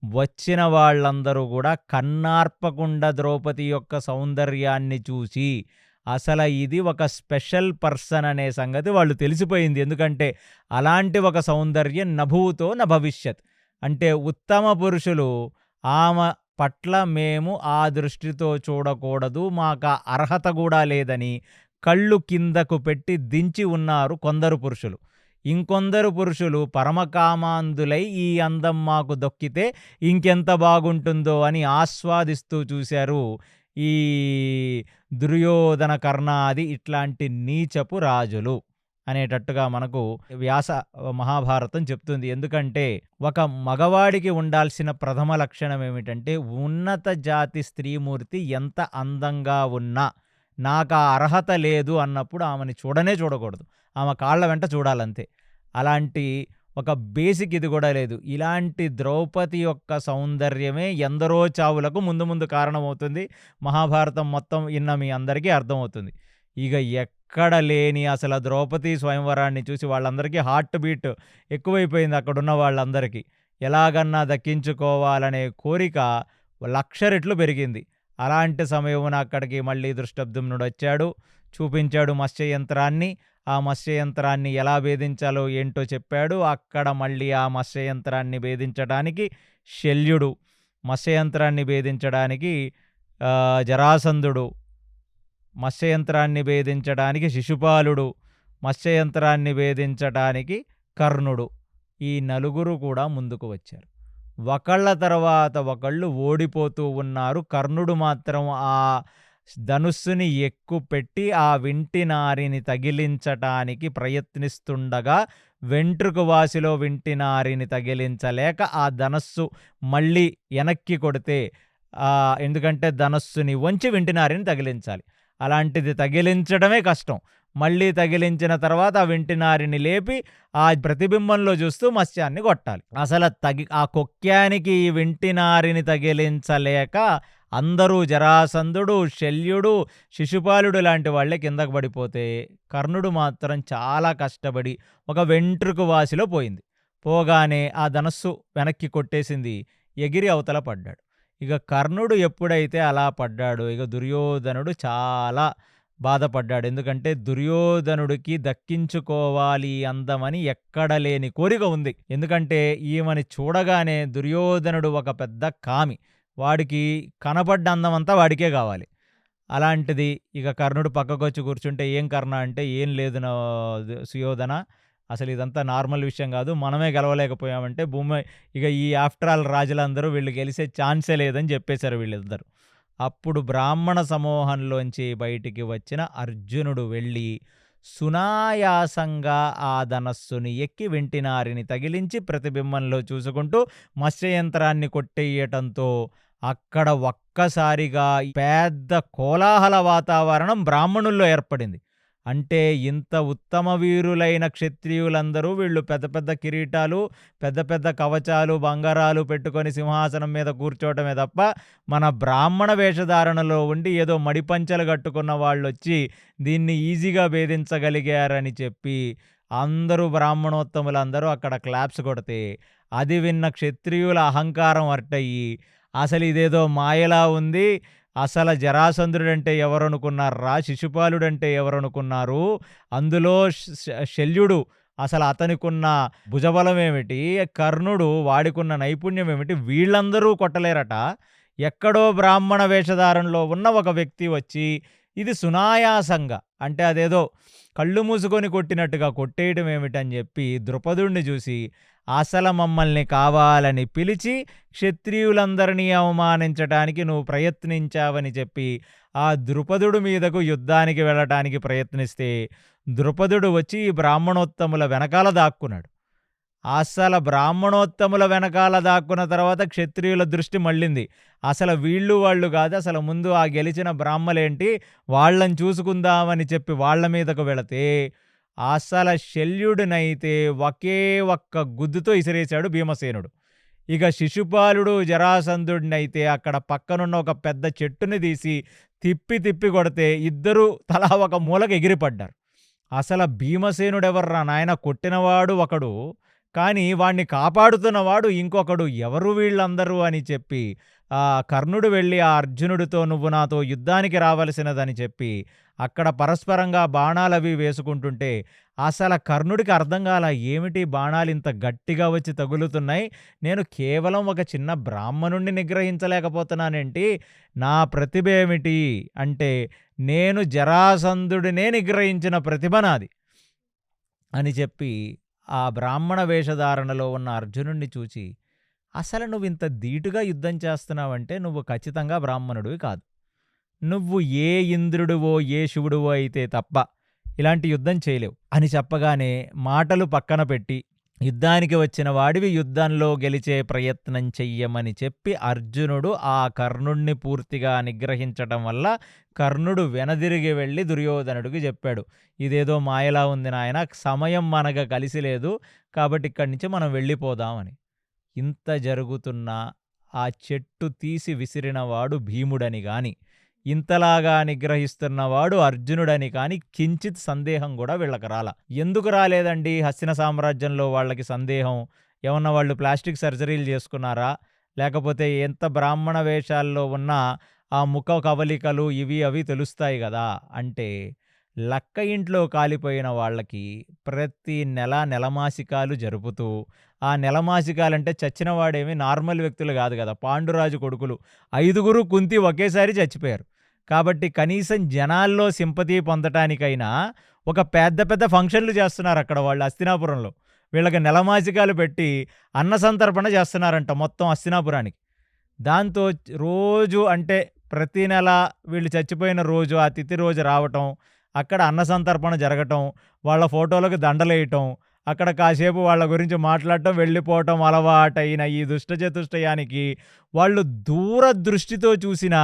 వచ్చిన వాళ్ళందరూ కూడా కన్నార్పకుండా ద్రౌపది యొక్క సౌందర్యాన్ని చూసి అసలు ఇది ఒక స్పెషల్ పర్సన్ అనే సంగతి వాళ్ళు తెలిసిపోయింది. ఎందుకంటే అలాంటి ఒక సౌందర్యం నభూతో న భవిష్యత్, అంటే ఉత్తమ పురుషులు ఆమె పట్ల మేము ఆ దృష్టితో చూడకూడదు, మాకు అర్హత కూడా లేదని కళ్ళు కిందకు పెట్టి దించి ఉన్నారు కొందరు పురుషులు. ఇంకొందరు పురుషులు పరమకామాంధులై ఈ అందం మాకు దొక్కితే ఇంకెంత బాగుంటుందో అని ఆస్వాదిస్తూ చూశారు ఈ దుర్యోధన కర్ణాది ఇట్లాంటి నీచపు రాజులు అనేటట్టుగా మనకు వ్యాస మహాభారతం చెప్తుంది. ఎందుకంటే ఒక మగవాడికి ఉండాల్సిన ప్రథమ లక్షణం ఏమిటంటే, ఉన్నత జాతి స్త్రీమూర్తి ఎంత అందంగా ఉన్నా నాకు ఆ అర్హత లేదు అన్నప్పుడు ఆమెని చూడకూడదు, ఆమె కాళ్ళ వెంట చూడాలంతే. అలాంటి ఒక బేసిక్ ఇది కూడా లేదు. ఇలాంటి ద్రౌపది యొక్క సౌందర్యమే ఎందరో చావులకు ముందు కారణమవుతుంది. మహాభారతం మొత్తం ఇన్న మీ అందరికీ అర్థమవుతుంది. ఇక ఎక్కడ లేని అసలు ద్రౌపది స్వయంవరాన్ని చూసి వాళ్ళందరికీ హార్ట్ బీట్ ఎక్కువైపోయింది. అక్కడున్న వాళ్ళందరికీ ఎలాగన్నా దక్కించుకోవాలనే కోరిక 1,00,000 రెట్లు పెరిగింది. అలాంటి సమయమున అక్కడికి మళ్ళీ దృష్టద్యుమ్నుడు వచ్చాడు, చూపించాడు మత్స్యయంత్రాన్ని. ఆ మత్స్యయంత్రాన్ని ఎలా భేదించాలో ఏంటో చెప్పాడు. అక్కడ మళ్ళీ ఆ మత్స్యయంత్రాన్ని భేదించడానికి శల్యుడు, మత్స్యయంత్రాన్ని భేదించడానికి జరాసంధుడు, మత్స్యయంత్రాన్ని భేదించడానికి శిశుపాలుడు, మత్స్యయంత్రాన్ని భేదించడానికి కర్ణుడు, ఈ నలుగురు కూడా ముందుకు వచ్చారు. ఒకళ్ళ తర్వాత ఒకళ్ళు ఓడిపోతూ ఉన్నారు. కర్ణుడు మాత్రం ఆ ధనుస్సుని ఎక్కుపెట్టి ఆ వింటినారిని తగిలించటానికి ప్రయత్నిస్తుండగా వెంట్రుక వాసిలో వింటినారిని తగిలించలేక ఆ ధనస్సు మళ్ళీ వెనక్కి కొడితే, ఎందుకంటే ధనస్సుని వంచి వింటినారిని తగిలించాలి, అలాంటిది తగిలించడమే కష్టం. మళ్ళీ తగిలించిన తర్వాత ఆ వింటినారిని లేపి ఆ ప్రతిబింబంలో చూస్తూ మత్స్యాన్ని కొట్టాలి. అసలు ఆ కొక్యానికి ఈ వింటినారిని తగిలించలేక అందరూ జరాసంధుడు, శల్యుడు, శిశుపాలుడు లాంటి వాళ్ళే కిందకు పడిపోతే కర్ణుడు మాత్రం చాలా కష్టపడి ఒక వెంట్రుకు వాసిలో పోయింది. పోగానే ఆ ధనస్సు వెనక్కి కొట్టేసింది, ఎగిరి అవతల పడ్డాడు. ఇక కర్ణుడు ఎప్పుడైతే అలా పడ్డాడో ఇక దుర్యోధనుడు చాలా బాధపడ్డాడు. ఎందుకంటే దుర్యోధనుడికి దక్కించుకోవాలి అందమని ఎక్కడ లేని కోరిక ఉంది. ఎందుకంటే ఈమెని చూడగానే దుర్యోధనుడు ఒక పెద్ద కామి, వాడికి కనపడ్డ అందమంతా వాడికే కావాలి. అలాంటిది ఇక కర్ణుడు పక్కకొచ్చి కూర్చుంటే, ఏం కర్ణ అంటే, ఏం లేదు నా సుయోధన, అసలు ఇదంతా నార్మల్ విషయం కాదు, మనమే గెలవలేకపోయామంటే భూమి ఇక ఈ ఆఫ్టర్ ఆల్ రాజులందరూ వీళ్ళు గెలిచే ఛాన్సే లేదని చెప్పేశారు వీళ్ళిద్దరు. అప్పుడు బ్రాహ్మణ సమూహంలోంచి బయటికి వచ్చిన అర్జునుడు వెళ్ళి సునాయాసంగా ఆ ధనస్సుని ఎక్కి వెంటినారిని తగిలించి ప్రతిబింబంలో చూసుకుంటూ మత్స్యయంత్రాన్ని కొట్టేయటంతో అక్కడ ఒక్కసారిగా పెద్ద కోలాహల వాతావరణం బ్రాహ్మణుల్లో ఏర్పడింది. అంటే ఇంత ఉత్తమ వీరులైన క్షత్రియులందరూ వీళ్ళు పెద్ద పెద్ద కిరీటాలు, పెద్ద పెద్ద కవచాలు, బంగారాలు పెట్టుకొని సింహాసనం మీద కూర్చోవటమే తప్ప మన బ్రాహ్మణ వేషధారణలో ఉండి ఏదో మడిపంచలు కట్టుకున్న వాళ్ళొచ్చి దీన్ని ఈజీగా భేదించగలిగారని చెప్పి అందరూ బ్రాహ్మణోత్తములందరూ అక్కడ క్లాప్స్ కొడితే అది విన్న క్షత్రియుల అహంకారం అర్టయ్యి, అసలు ఇదేదో మాయలా ఉంది, అసలు జరాసంధుడంటే ఎవరనుకున్నారా, శిశుపాలుడంటే ఎవరనుకున్నారు, అందులో శల్యుడు అసలు అతనికున్న భుజబలం ఏమిటి, కర్ణుడు వాడికున్న నైపుణ్యం ఏమిటి, వీళ్ళందరూ కొట్టలేరట. ఎక్కడో బ్రాహ్మణ వేషధారంలో ఉన్న ఒక వ్యక్తి వచ్చి ఇది సునాయాసంగా, అంటే అదేదో కళ్ళు మూసుకొని కొట్టినట్టుగా కొట్టేయడం ఏమిటని చెప్పి ద్రుపదుణ్ణి చూసి అసలు మమ్మల్ని కావాలని పిలిచి క్షత్రియులందరినీ అవమానించటానికి నువ్వు ప్రయత్నించావని చెప్పి ఆ ద్రుపదుడు మీదకు యుద్ధానికి వెళ్ళటానికి ప్రయత్నిస్తే ద్రుపదుడు వచ్చి ఈ బ్రాహ్మణోత్తముల వెనకాల దాక్కున్నాడు. అసలు బ్రాహ్మణోత్తముల వెనకాల దాక్కున్న తర్వాత క్షత్రియుల దృష్టి మళ్ళింది. అసలు వీళ్ళు వాళ్ళు కాదు, అసలు ముందు ఆ గెలిచిన బ్రాహ్మలేంటి వాళ్ళని చూసుకుందామని చెప్పి వాళ్ళ మీదకు వెళితే అసలు శల్యుడినైతే ఒకే ఒక్క గుద్దుతో ఇసిరేశాడు భీమసేనుడు. ఇక శిశుపాలుడు జరాసంధుడినైతే అక్కడ పక్కనున్న ఒక పెద్ద చెట్టుని తీసి తిప్పి తిప్పి కొడితే ఇద్దరూ తలా ఒక మూలకు ఎగిరిపడ్డారు. అసలు భీమసేనుడెవర్రా నాయన, కొట్టినవాడు ఒకడు, కానీ వాణ్ణి కాపాడుతున్నవాడు ఇంకొకడు, ఎవరు వీళ్ళందరూ అని చెప్పి కర్ణుడు వెళ్ళి ఆ అర్జునుడితో నువ్వు నాతో యుద్ధానికి రావలసినదని చెప్పి అక్కడ పరస్పరంగా బాణాలవి వేసుకుంటుంటే అసలు కర్ణుడికి అర్థం కాల, ఏమిటి బాణాలు ఇంత గట్టిగా వచ్చి తగులుతున్నాయి, నేను కేవలం ఒక చిన్న బ్రాహ్మణుణ్ణి నిగ్రహించలేకపోతున్నానేంటి, నా ప్రతిభ ఏమిటి అంటే నేను జరాసంధుడినే నిగ్రహించిన ప్రతిభ నాది అని చెప్పి ఆ బ్రాహ్మణ వేషధారణలో ఉన్న అర్జునుడిని చూచి, అసలు నువ్వు ఇంత ధీటుగా యుద్ధం చేస్తున్నావంటే నువ్వు ఖచ్చితంగా బ్రాహ్మణుడివి కాదు, నువ్వు ఏ ఇంద్రుడివో ఏ శివుడివో అయితే తప్ప ఇలాంటి యుద్ధం చేయలేవు అని చెప్పగానే మాటలు పక్కన పెట్టి యుద్ధానికి వచ్చిన వాడివి యుద్ధంలో గెలిచే ప్రయత్నం చెయ్యమని చెప్పి అర్జునుడు ఆ కర్ణుణ్ణి పూర్తిగా నిగ్రహించటం వల్ల కర్ణుడు వెనదిరిగి వెళ్ళి దుర్యోధనుడికి చెప్పాడు, ఇదేదో మాయలా ఉంది నాయన, సమయం మనకు కలిసి లేదు, కాబట్టి ఇక్కడి నుంచి మనం వెళ్ళిపోదామని. ఇంత జరుగుతున్నా ఆ చెట్టు తీసి విసిరినవాడు భీముడని గాని, ఇంతలాగా నిగ్రహిస్తున్నవాడు అర్జునుడని కానీ కించిత్ సందేహం కూడా వీళ్ళకి రాల. ఎందుకు రాలేదండి హస్తిన సామ్రాజ్యంలో వాళ్ళకి సందేహం? ఏమన్నా వాళ్ళు ప్లాస్టిక్ సర్జరీలు చేసుకున్నారా, లేకపోతే ఎంత బ్రాహ్మణ వేషాల్లో ఉన్న ఆ ముఖ కవలికలు ఇవి అవి తెలుస్తాయి కదా అంటే, లక్క ఇంట్లో కాలిపోయిన వాళ్ళకి ప్రతి నెల నెలమాసికాలు జరుపుతూ, ఆ నెలమాసికాలంటే చచ్చిన వాడేమి నార్మల్ వ్యక్తులు కాదు కదా, పాండురాజు కొడుకులు 5గురు కుంతి ఒకేసారి చచ్చిపోయారు. కాబట్టి కనీసం జనాల్లో సింపతి పొందటానికైనా ఒక పెద్ద పెద్ద ఫంక్షన్లు చేస్తున్నారు అక్కడ వాళ్ళు హస్తినాపురంలో. వీళ్ళకి నెలమాసికాలు పెట్టి అన్న సంతర్పణ చేస్తున్నారంట మొత్తం హస్తినాపురానికి. దాంతో రోజు అంటే ప్రతి నెల వీళ్ళు చచ్చిపోయిన రోజు ఆ తిథి రోజు రావటం, అక్కడ అన్న సంతర్పణ జరగటం, వాళ్ళ ఫోటోలకు దండలేయటం, అక్కడ కాసేపు వాళ్ళ గురించి మాట్లాడటం, వెళ్ళిపోవటం అలవాటైన ఈ దుష్టచతుష్టయానికి వాళ్ళు దూరదృష్టితో చూసిన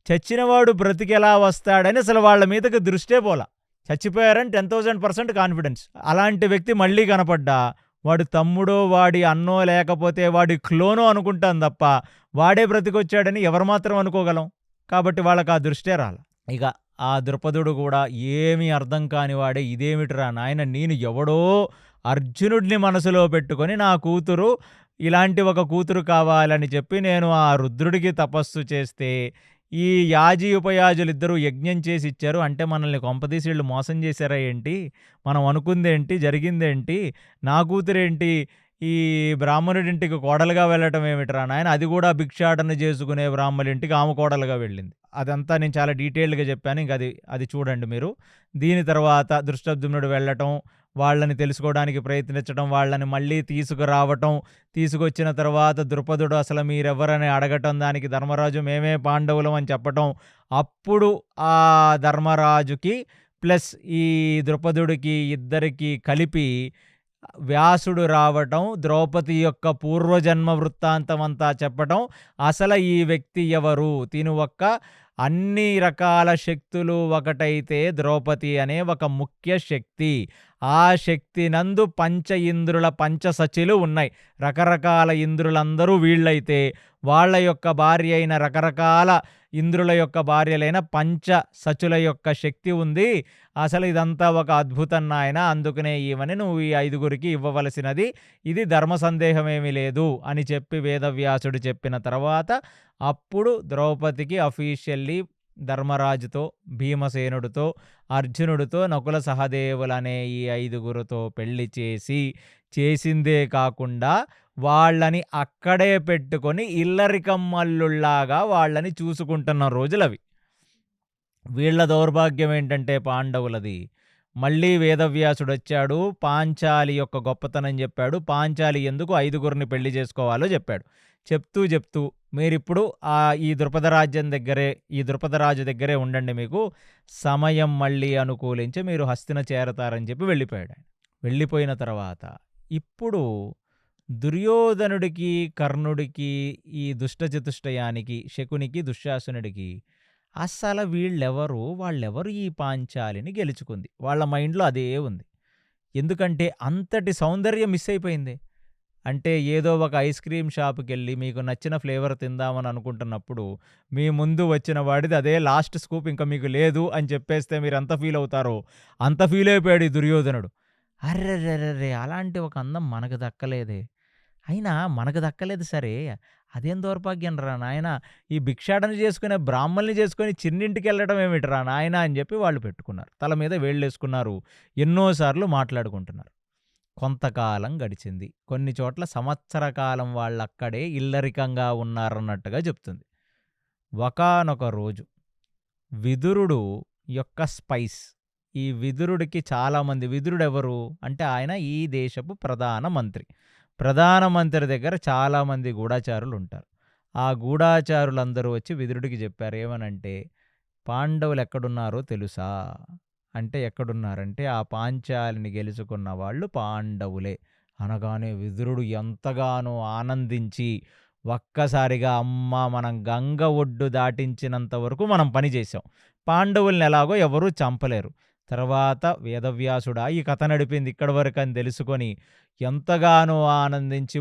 చచ్చినవాడు బ్రతికెలా వస్తాడని అసలు వాళ్ళ మీదకి దృష్టే పోలా. చచ్చిపోయారని 10,000% కాన్ఫిడెన్స్. అలాంటి వ్యక్తి మళ్ళీ కనపడ్డా వాడు తమ్ముడో వాడి అన్నో లేకపోతే వాడి క్లోనో అనుకుంటాం తప్ప వాడే బ్రతికొచ్చాడని ఎవరు మాత్రం అనుకోగలం? కాబట్టి వాళ్ళకి ఆ దృష్టే రాల. ఇక ఆ ద్రుపదుడు కూడా ఏమీ అర్థం కానివాడే, ఇదేమిటిరా నాయన, నేను ఎవడో అర్జునుడిని మనసులో పెట్టుకొని నా కూతురు ఇలాంటి ఒక కూతురు కావాలని చెప్పి నేను ఆ రుద్రుడికి తపస్సు చేస్తే ఈ యాజీ ఉపయాజులిద్దరూ యజ్ఞం చేసి ఇచ్చారు. అంటే మనల్ని కొంపదీసి వీళ్ళు మోసం చేశారా ఏంటి? మనం అనుకుందేంటి? జరిగిందేంటి? నా కూతురేంటి ఈ బ్రాహ్మణుడింటికి కోడలుగా వెళ్ళటం ఏమిటిరా నాయన? అది కూడా భిక్షాటన చేసుకునే బ్రాహ్మణుడింటికి ఆమె కోడలుగా వెళ్ళింది. అదంతా నేను చాలా డీటెయిల్డ్‌గా చెప్పాను. ఇంక అది చూడండి మీరు. దీని తర్వాత ధృష్టద్యుమ్నుడు వెళ్ళటం, వాళ్ళని తెలుసుకోవడానికి ప్రయత్నించడం, వాళ్ళని మళ్ళీ తీసుకురావటం, తీసుకొచ్చిన తర్వాత ద్రుపదుడు అసలు మీరెవ్వరని అడగటం, దానికి ధర్మరాజు మేమే పాండవులం అని చెప్పటం, అప్పుడు ఆ ధర్మరాజుకి ప్లస్ ఈ ద్రుపదుడికి ఇద్దరికీ కలిపి వ్యాసుడు రావటం, ద్రౌపది యొక్క పూర్వజన్మ వృత్తాంతం అంతా చెప్పటం, అసలు ఈ వ్యక్తి ఎవరు, తిను ఒక్క అన్ని రకాల శక్తులు ఒకటైతే ద్రౌపది అనే ఒక ముఖ్య శక్తి, ఆ శక్తి నందు పంచ ఇంద్రుల పంచసచిలు ఉన్నాయి. రకరకాల ఇంద్రులందరూ వీళ్ళైతే వాళ్ళ యొక్క భార్య అయిన రకరకాల ఇంద్రుల యొక్క భార్యలైన పంచ సచుల యొక్క శక్తి ఉంది. అసలు ఇదంతా ఒక అద్భుతం నాయన, అందుకనే ఈమెని నువ్వు ఈ 5గురికి ఇవ్వవలసినది, ఇది ధర్మ సందేహమేమీ లేదు అని చెప్పి వేదవ్యాసుడు చెప్పిన తర్వాత అప్పుడు ద్రౌపదికి అఫీషియల్లీ ధర్మరాజుతో, భీమసేనుడితో, అర్జునుడితో, నకుల సహదేవులనే ఈ 5గురితో పెళ్లి చేసిందే కాకుండా వాళ్ళని అక్కడే పెట్టుకొని ఇల్లరికం అల్లుళ్లాగా వాళ్ళని చూసుకుంటున్న రోజులవి. వీళ్ళ దౌర్భాగ్యం ఏంటంటే పాండవులది, మళ్ళీ వేదవ్యాసుడొచ్చాడు, పాంచాలి యొక్క గొప్పతనం చెప్పాడు, పాంచాలి ఎందుకు 5గురిని పెళ్లి చేసుకోవాలో చెప్పాడు. చెప్తూ మీరిప్పుడు ఈ ద్రుపదరాజు దగ్గరే ఉండండి, మీకు సమయం మళ్ళీ అనుకూలించి మీరు హస్తిన చేరతారని చెప్పి వెళ్ళిపోయాడు. వెళ్ళిపోయిన తర్వాత ఇప్పుడు దుర్యోధనుడికి, కర్ణుడికి, ఈ దుష్టచతుష్టయానికి, శకునికి, దుశ్శాసనుడికి అస్సలు వాళ్ళెవరు ఈ పాంచాలిని గెలుచుకుంది, వాళ్ళ మైండ్లో అదే ఉంది. ఎందుకంటే అంతటి సౌందర్యం మిస్ అయిపోయింది. అంటే ఏదో ఒక ఐస్ క్రీమ్ షాప్‌కెళ్ళి మీకు నచ్చిన ఫ్లేవర్ తిందామని అనుకుంటున్నప్పుడు మీ ముందు వచ్చిన వాడిది అదే లాస్ట్ స్కూప్, ఇంక మీకు లేదు అని చెప్పేస్తే మీరు ఎంత ఫీల్ అవుతారో అంత ఫీల్ అయిపోయాడు ఈ దుర్యోధనుడు. అర్రెర్రెర్రె! అలాంటి ఒక అందం మనకు దక్కలేదే. అయినా మనకు దక్కలేదు సరే, అదేం దౌర్భాగ్యం రా నాయనా, ఈ భిక్షాటన చేసుకునే బ్రాహ్మల్ని చేసుకొని చిన్నింటికెళ్ళడం ఏమిటిరా నాయనా అని చెప్పి వాళ్ళు పెట్టుకున్నారు. తల మీద వేళ్ళేసుకున్నారు. ఎన్నోసార్లు మాట్లాడుకుంటున్నారు. కొంతకాలం గడిచింది. కొన్ని చోట్ల సంవత్సర కాలం వాళ్ళక్కడే ఇల్లరికంగా ఉన్నారన్నట్టుగా చెప్తుంది. ఒకానొక రోజు విదురుడు యొక్క స్పైస్, ఈ విదురుడికి చాలామంది, విదురుడెవరు అంటే ఆయన ఈ దేశపు ప్రధానమంత్రి దగ్గర చాలామంది గూఢచారులు ఉంటారు. ఆ గూఢచారులందరూ వచ్చి విదురుడికి చెప్పారు ఏమనంటే, పాండవులు ఎక్కడున్నారో తెలుసా అంటే, ఎక్కడున్నారంటే ఆ పాంచాలిని గెలుచుకున్న వాళ్ళు పాండవులే అనగానే విదురుడు ఎంతగానో ఆనందించి ఒక్కసారిగా అమ్మ, మనం గంగ ఒడ్డు దాటించినంత వరకు మనం పని చేసాం, పాండవుల్ని ఎలాగో ఎవరూ చంపలేరు. తర్వాత వేదవ్యాసుడా ఈ కథ నడిపింది ఇక్కడి వరకు అని తెలుసుకొని ఎంతగానో ఆనందించి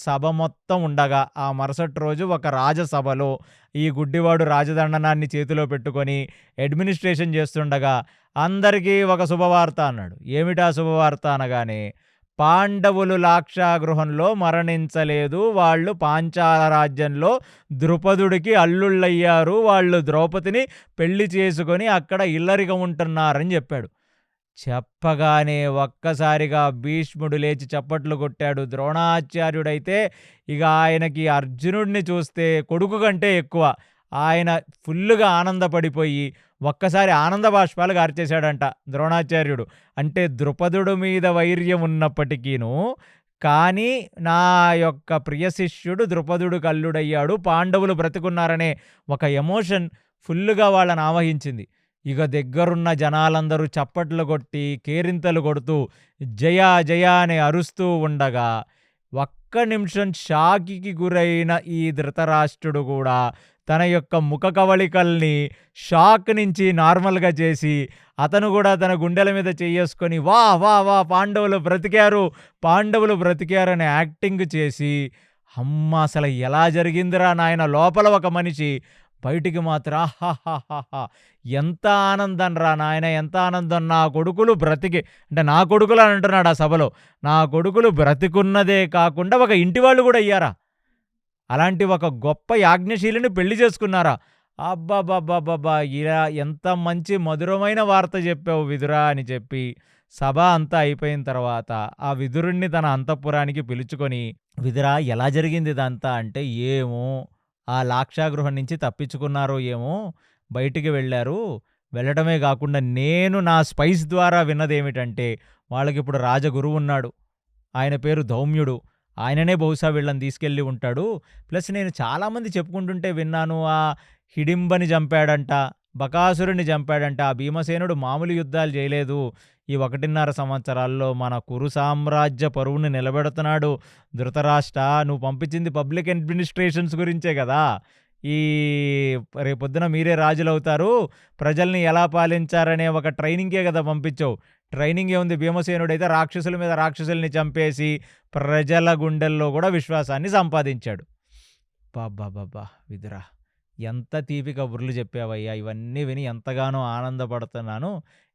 సభ మొత్తం ఉండగా ఆ మరుసటి రోజు ఒక రాజసభలో ఈ గుడ్డివాడు రాజదండనాన్ని చేతిలో పెట్టుకొని అడ్మినిస్ట్రేషన్ చేస్తుండగా అందరికీ ఒక శుభవార్త అన్నాడు. ఏమిటా శుభవార్త అనగానే, పాండవులు లాక్షాగృహంలో మరణించలేదు, వాళ్ళు పాంచాల రాజ్యంలో ద్రుపదుడికి అల్లుళ్ళయ్యారు, వాళ్ళు ద్రౌపదిని పెళ్లి చేసుకొని అక్కడ ఇల్లరిగా ఉంటున్నారని చెప్పాడు. చెప్పగానే ఒక్కసారిగా భీష్ముడు లేచి చప్పట్లు కొట్టాడు. ద్రోణాచార్యుడైతే ఇక ఆయనకి అర్జునుడిని చూస్తే కొడుకు కంటే ఎక్కువ, ఆయన ఫుల్లుగా ఆనందపడిపోయి ఒక్కసారి ఆనంద బాష్పాలు గార్చేశాడంట ద్రోణాచార్యుడు. అంటే ద్రుపదుడు మీద వైర్యం ఉన్నప్పటికీను, కానీ నా యొక్క ప్రియ శిష్యుడు ద్రుపదుడు కల్లుడయ్యాడు, పాండవులు బ్రతికున్నారనే ఒక ఎమోషన్ ఫుల్లుగా వాళ్ళని ఆవహించింది. ఇక దగ్గరున్న జనాలందరూ చప్పట్లు కొట్టి కేరింతలు కొడుతూ జయ జయ అని అరుస్తూ ఉండగా ఒక్క నిమిషం షాకికి గురైన ఈ ధృతరాష్ట్రుడు కూడా తన యొక్క ముఖ కవళికల్ని షాక్ నుంచి నార్మల్గా చేసి అతను కూడా తన గుండెల మీద చేసుకొని వా వా వా పాండవులు బ్రతికారు అని యాక్టింగ్ చేసి, అమ్మ అసలు ఎలా జరిగిందిరా నాయన, లోపల ఒక మనిషి బయటికి మాత్రం ఆహాహాహాహా! ఎంత ఆనందం రా నాయన! ఎంత ఆనందం! నా కొడుకులు బ్రతికి అంటే నా కొడుకులు అని అంటున్నాడు ఆ సభలో. నా కొడుకులు బ్రతికున్నదే కాకుండా ఒక ఇంటి వాళ్ళు గూడా అయ్యారా? అలాంటి ఒక గొప్ప యాజ్ఞశీలిని పెళ్లి చేసుకున్నారా? అబ్బబ్బబ్బబ్బబ్బా! ఇలా ఎంత మంచి మధురమైన వార్త చెప్పావు విదురా అని చెప్పి, సభ అంతా అయిపోయిన తర్వాత ఆ విదురుడిని తన అంతఃపురానికి పిలుచుకొని, విదురా ఎలా జరిగింది ఇదంతా అంటే, ఏమో ఆ లాక్షాగృహం నుంచి తప్పించుకున్నారో ఏమో, బయటికి వెళ్లారు. వెళ్ళడమే గాకుండా నేను నా స్పైస్ ద్వారా విన్నదేమిటంటే, వాళ్ళకిప్పుడు రాజగురువున్నాడు. ఆయన పేరు ధౌమ్యుడు. ఆయననే బహుశా వీళ్ళని తీసుకెళ్ళి ఉంటాడు. ప్లస్ నేను చాలామంది చెప్పుకుంటుంటే విన్నాను. హిడింబని చంపాడంట, బకాసురుడిని చంపాడంట. ఆ భీమసేనుడు మామూలు యుద్ధాలు చేయలేదు. ఈ 1.5 సంవత్సరాల్లో మన కురు సామ్రాజ్య పరువుని నిలబెడుతున్నాడు. ధృతరాష్ట్ర, నువ్వు పంపించింది పబ్లిక్ అడ్మినిస్ట్రేషన్స్ గురించే కదా! ఈ రేపొద్దున మీరే రాజులవుతారు. ప్రజల్ని ఎలా పాలించారనే ఒక ట్రైనింగ్‌కే కదా పంపించావు. ట్రైనింగ్ ఏముంది, భీమసేనుడైతే రాక్షసుల మీద రాక్షసుల్ని చంపేసి ప్రజల గుండెల్లో కూడా విశ్వాసాన్ని సంపాదించాడు. అబ్బబ్బబ్బబ్బా! విదురా! ఎంత తీపి కబుర్లు చెప్పావయ్యా! ఇవన్నీ విని ఎంతగానో ఆనందపడుతున్నాను.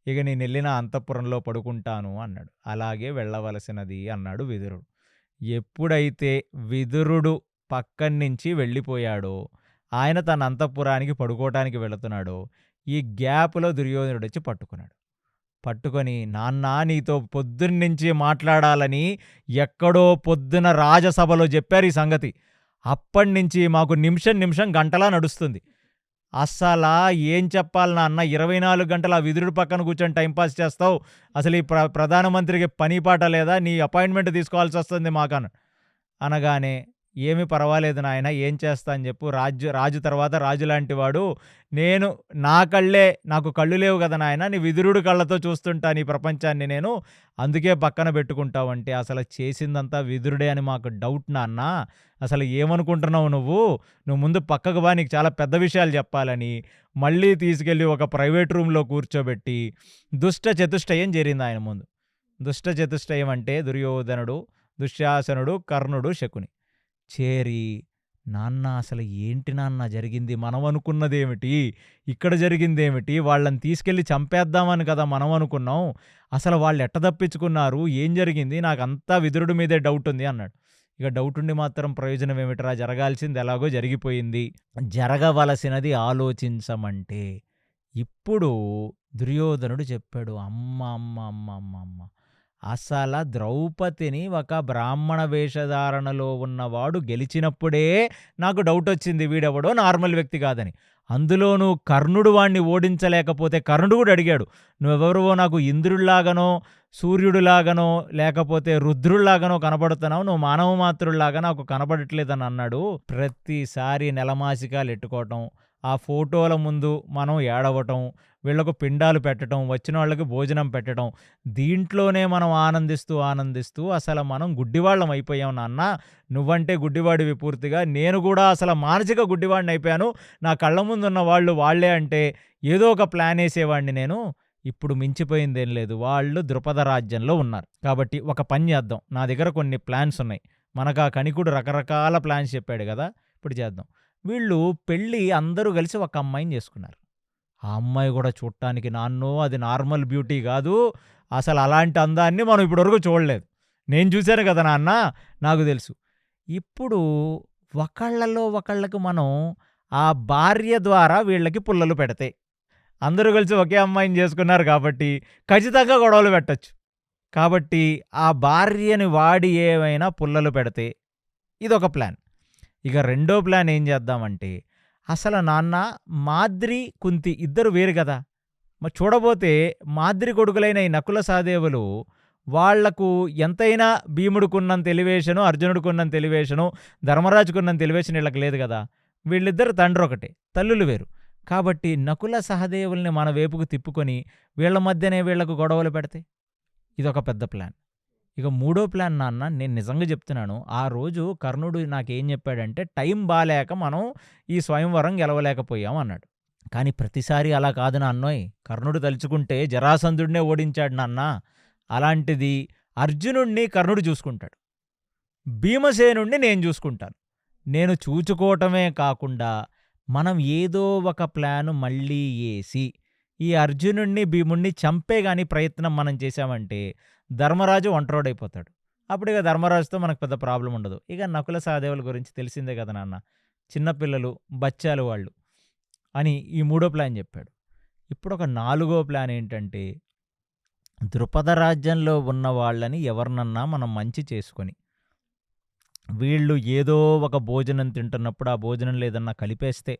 ఇక నేనెళ్ళి నా అంతఃపురంలో పడుకుంటాను అన్నాడు. అలాగే వెళ్ళవలసినది అన్నాడు విదురుడు. ఎప్పుడైతే విదురుడు పక్కన్నించి వెళ్ళిపోయాడో, ఆయన తన అంతఃపురానికి పడుకోవటానికి వెళుతున్నాడో, ఈ గ్యాప్‌లో దుర్యోధనుడొచ్చి పట్టుకున్నాడు. పట్టుకొని, నాన్నా నీతో పొద్దున్నుంచి మాట్లాడాలని ఎక్కడో పొద్దున రాజసభలో చెప్పారు ఈ సంగతి. అప్పటినుంచి మాకు నిమిషం నిమిషం గంటలా నడుస్తుంది. అస్సలా ఏం చెప్పాలి నాన్న, 24 గంటలు ఆ విదురుడి పక్కన కూర్చొని టైంపాస్ చేస్తావు. అసలు ఈ ప్రధానమంత్రికి పని పాట లేదా? నీ అపాయింట్మెంట్ తీసుకోవాల్సొస్తుంది మాకన్నాడు. అనగానే, ఏమి పర్వాలేదు నాయనా, ఏం చేస్తా అని చెప్పు. రాజు తర్వాత రాజులాంటి వాడు. నాకు కళ్ళు లేవు కదా నాయనా, నీ విదురుడు కళ్ళతో చూస్తుంటా నీ ప్రపంచాన్ని నేను. అందుకే పక్కన పెట్టుకుంటావంటే, అసలు చేసిందంతా విదురుడే అని మాకు డౌట్ నాన్న. అసలు ఏమనుకుంటున్నావు నువ్వు? నువ్వు ముందు పక్కకు బా, నీకు చాలా పెద్ద విషయాలు చెప్పాలని మళ్ళీ తీసుకెళ్ళి ఒక ప్రైవేట్ రూమ్‌లో కూర్చోబెట్టి దుష్ట చతుష్టయం జరిగింది ఆయన ముందు. దుష్ట చతుష్టయం అంటే దుర్యోధనుడు, దుశ్శాసనుడు, కర్ణుడు, శకుని చేరి, నాన్న అసలు ఏంటి నాన్న జరిగింది? మనం అనుకున్నదేమిటి? ఇక్కడ జరిగిందేమిటి? వాళ్ళని తీసుకెళ్ళి చంపేద్దామని కదా మనం అనుకున్నాం. అసలు వాళ్ళు ఎట్ట తప్పించుకున్నారు? ఏం జరిగింది? నాకంతా విదురుడి మీదే డౌట్ ఉంది అన్నాడు. ఇక డౌట్ ఉండి మాత్రం ప్రయోజనం ఏమిట్రా? జరగాల్సింది ఎలాగో జరిగిపోయింది. జరగవలసినది ఆలోచించమంటే, ఇప్పుడు దుర్యోధనుడు చెప్పాడు, అమ్మ అమ్మ అమ్మ అమ్మ అమ్మ, అసల ద్రౌపదిని ఒక బ్రాహ్మణ వేషధారణలో ఉన్నవాడు గెలిచినప్పుడే నాకు డౌట్ వచ్చింది, వీడెవడో నార్మల్ వ్యక్తి కాదని. అందులోనూ కర్ణుడు వాణ్ణి ఓడించలేకపోతే కర్ణుడు కూడా అడిగాడు, నువ్వెవరివో నాకు ఇంద్రుడిలాగానో, సూర్యుడిలాగానో, లేకపోతే రుద్రుడిలాగానో కనబడుతున్నావు, నువ్వు మానవ మాత్రుడిలాగా నాకు కనబడట్లేదని అన్నాడు. ప్రతిసారి నెలమాసికాలు ఎట్టుకోవటం, ఆ ఫోటోల ముందు మనం ఏడవటం, వీళ్లకు పిండాలు పెట్టడం, వచ్చిన వాళ్ళకి భోజనం పెట్టడం, దీంట్లోనే మనం ఆనందిస్తూ అసలు మనం గుడ్డివాళ్ళం అయిపోయాం నాన్న. నువ్వంటే గుడ్డివాడివి పూర్తిగా, నేను కూడా అసలు మానసిక గుడ్డివాడిని అయిపోయాను. నా కళ్ళ ముందున్న వాళ్ళే అంటే ఏదో ఒక ప్లాన్ వేసేవాడిని నేను. ఇప్పుడు మించిపోయిందేం లేదు, వాళ్ళు ద్రుపద రాజ్యంలో ఉన్నారు. కాబట్టి ఒక పని చేద్దాం, నా దగ్గర కొన్ని ప్లాన్స్ ఉన్నాయి. మనకు ఆ కణికుడు రకరకాల ప్లాన్స్ చెప్పాడు కదా, ఇప్పుడు చేద్దాం. వీళ్ళు పెళ్ళి అందరూ కలిసి ఒక అమ్మాయిని చేసుకున్నారు. ఆ అమ్మాయి కూడా చూడటానికి, నాన్నో అది నార్మల్ బ్యూటీ కాదు, అసలు అలాంటి అందాన్ని మనం ఇప్పటివరకు చూడలేదు. నేను చూశాను కదా నాన్న, నాకు తెలుసు. ఇప్పుడు ఒకళ్ళకి మనం ఆ భార్య ద్వారా వీళ్ళకి పుల్లలు పెడతాయి. అందరూ కలిసి ఒకే అమ్మాయిని చేసుకున్నారు కాబట్టి ఖచ్చితంగా గొడవలు పెట్టచ్చు. కాబట్టి ఆ భార్యని వాడి ఏమైనా పుల్లలు పెడితే ఇదొక ప్లాన్. ఇక రెండో ప్లాన్ ఏం చేద్దామంటే, అసలు నాన్న మాద్రి, కుంతి ఇద్దరు వేరు కదా. మరి చూడబోతే మాద్రి కొడుకులైన ఈ నకుల సహదేవులు, వాళ్లకు ఎంతైనా భీముడికున్నంత ఎలివేషను, అర్జునుడికున్నంత ఎలివేషను, ధర్మరాజుకున్నంత ఎలివేషన్ వీళ్ళకి లేదు కదా. వీళ్ళిద్దరు తండ్రి ఒకటే, తల్లులు వేరు. కాబట్టి నకుల సహదేవుల్ని మన వైపుకు తిప్పుకొని వీళ్ళ మధ్యనే వీళ్లకు గొడవలు పెడితే ఇదొక పెద్ద ప్లాన్. ఇక మూడో ప్లాన్ నాన్న, నేను నిజంగా చెప్తున్నాను, ఆ రోజు కర్ణుడు నాకేం చెప్పాడంటే, టైం బాలేక మనం ఈ స్వయంవరం గెలవలేకపోయాం అన్నాడు. కానీ ప్రతిసారి అలా కాదు నాన్నోయ్, కర్ణుడు తలుచుకుంటే జరాసంధుడినే ఓడించాడు నాన్న. అలాంటిది అర్జునుడిని కర్ణుడు చూసుకుంటాడు, భీమసేనుణ్ణి నేను చూసుకుంటాను. నేను చూచుకోవటమే కాకుండా మనం ఏదో ఒక ప్లాను మళ్ళీ ఏసి, ఈ అర్జునుడిని, భీముడిని చంపే గాని ప్రయత్నం మనం చేశామంటే, ధర్మరాజు ఒంటరోడైపోతాడు. అప్పుడు ఇక ధర్మరాజుతో మనకు పెద్ద ప్రాబ్లమ్ ఉండదు. ఇక నకుల సహదేవుల గురించి తెలిసిందే కదా నాన్న. చిన్న పిల్లలు, బచ్చాలు వాళ్ళు అని ఈ మూడో ప్లాన్ చెప్పాడు. ఇప్పుడొక నాలుగో ప్లాన్ ఏంటంటే, ద్రుపద రాజ్యంలో ఉన్న వాళ్ళని ఎవరినన్నా మనం మంచి చేసుకొని, వీళ్ళు ఏదో ఒక భోజనం తింటున్నప్పుడు ఆ భోజనంలో ఏదన్నా కలిపేస్తే,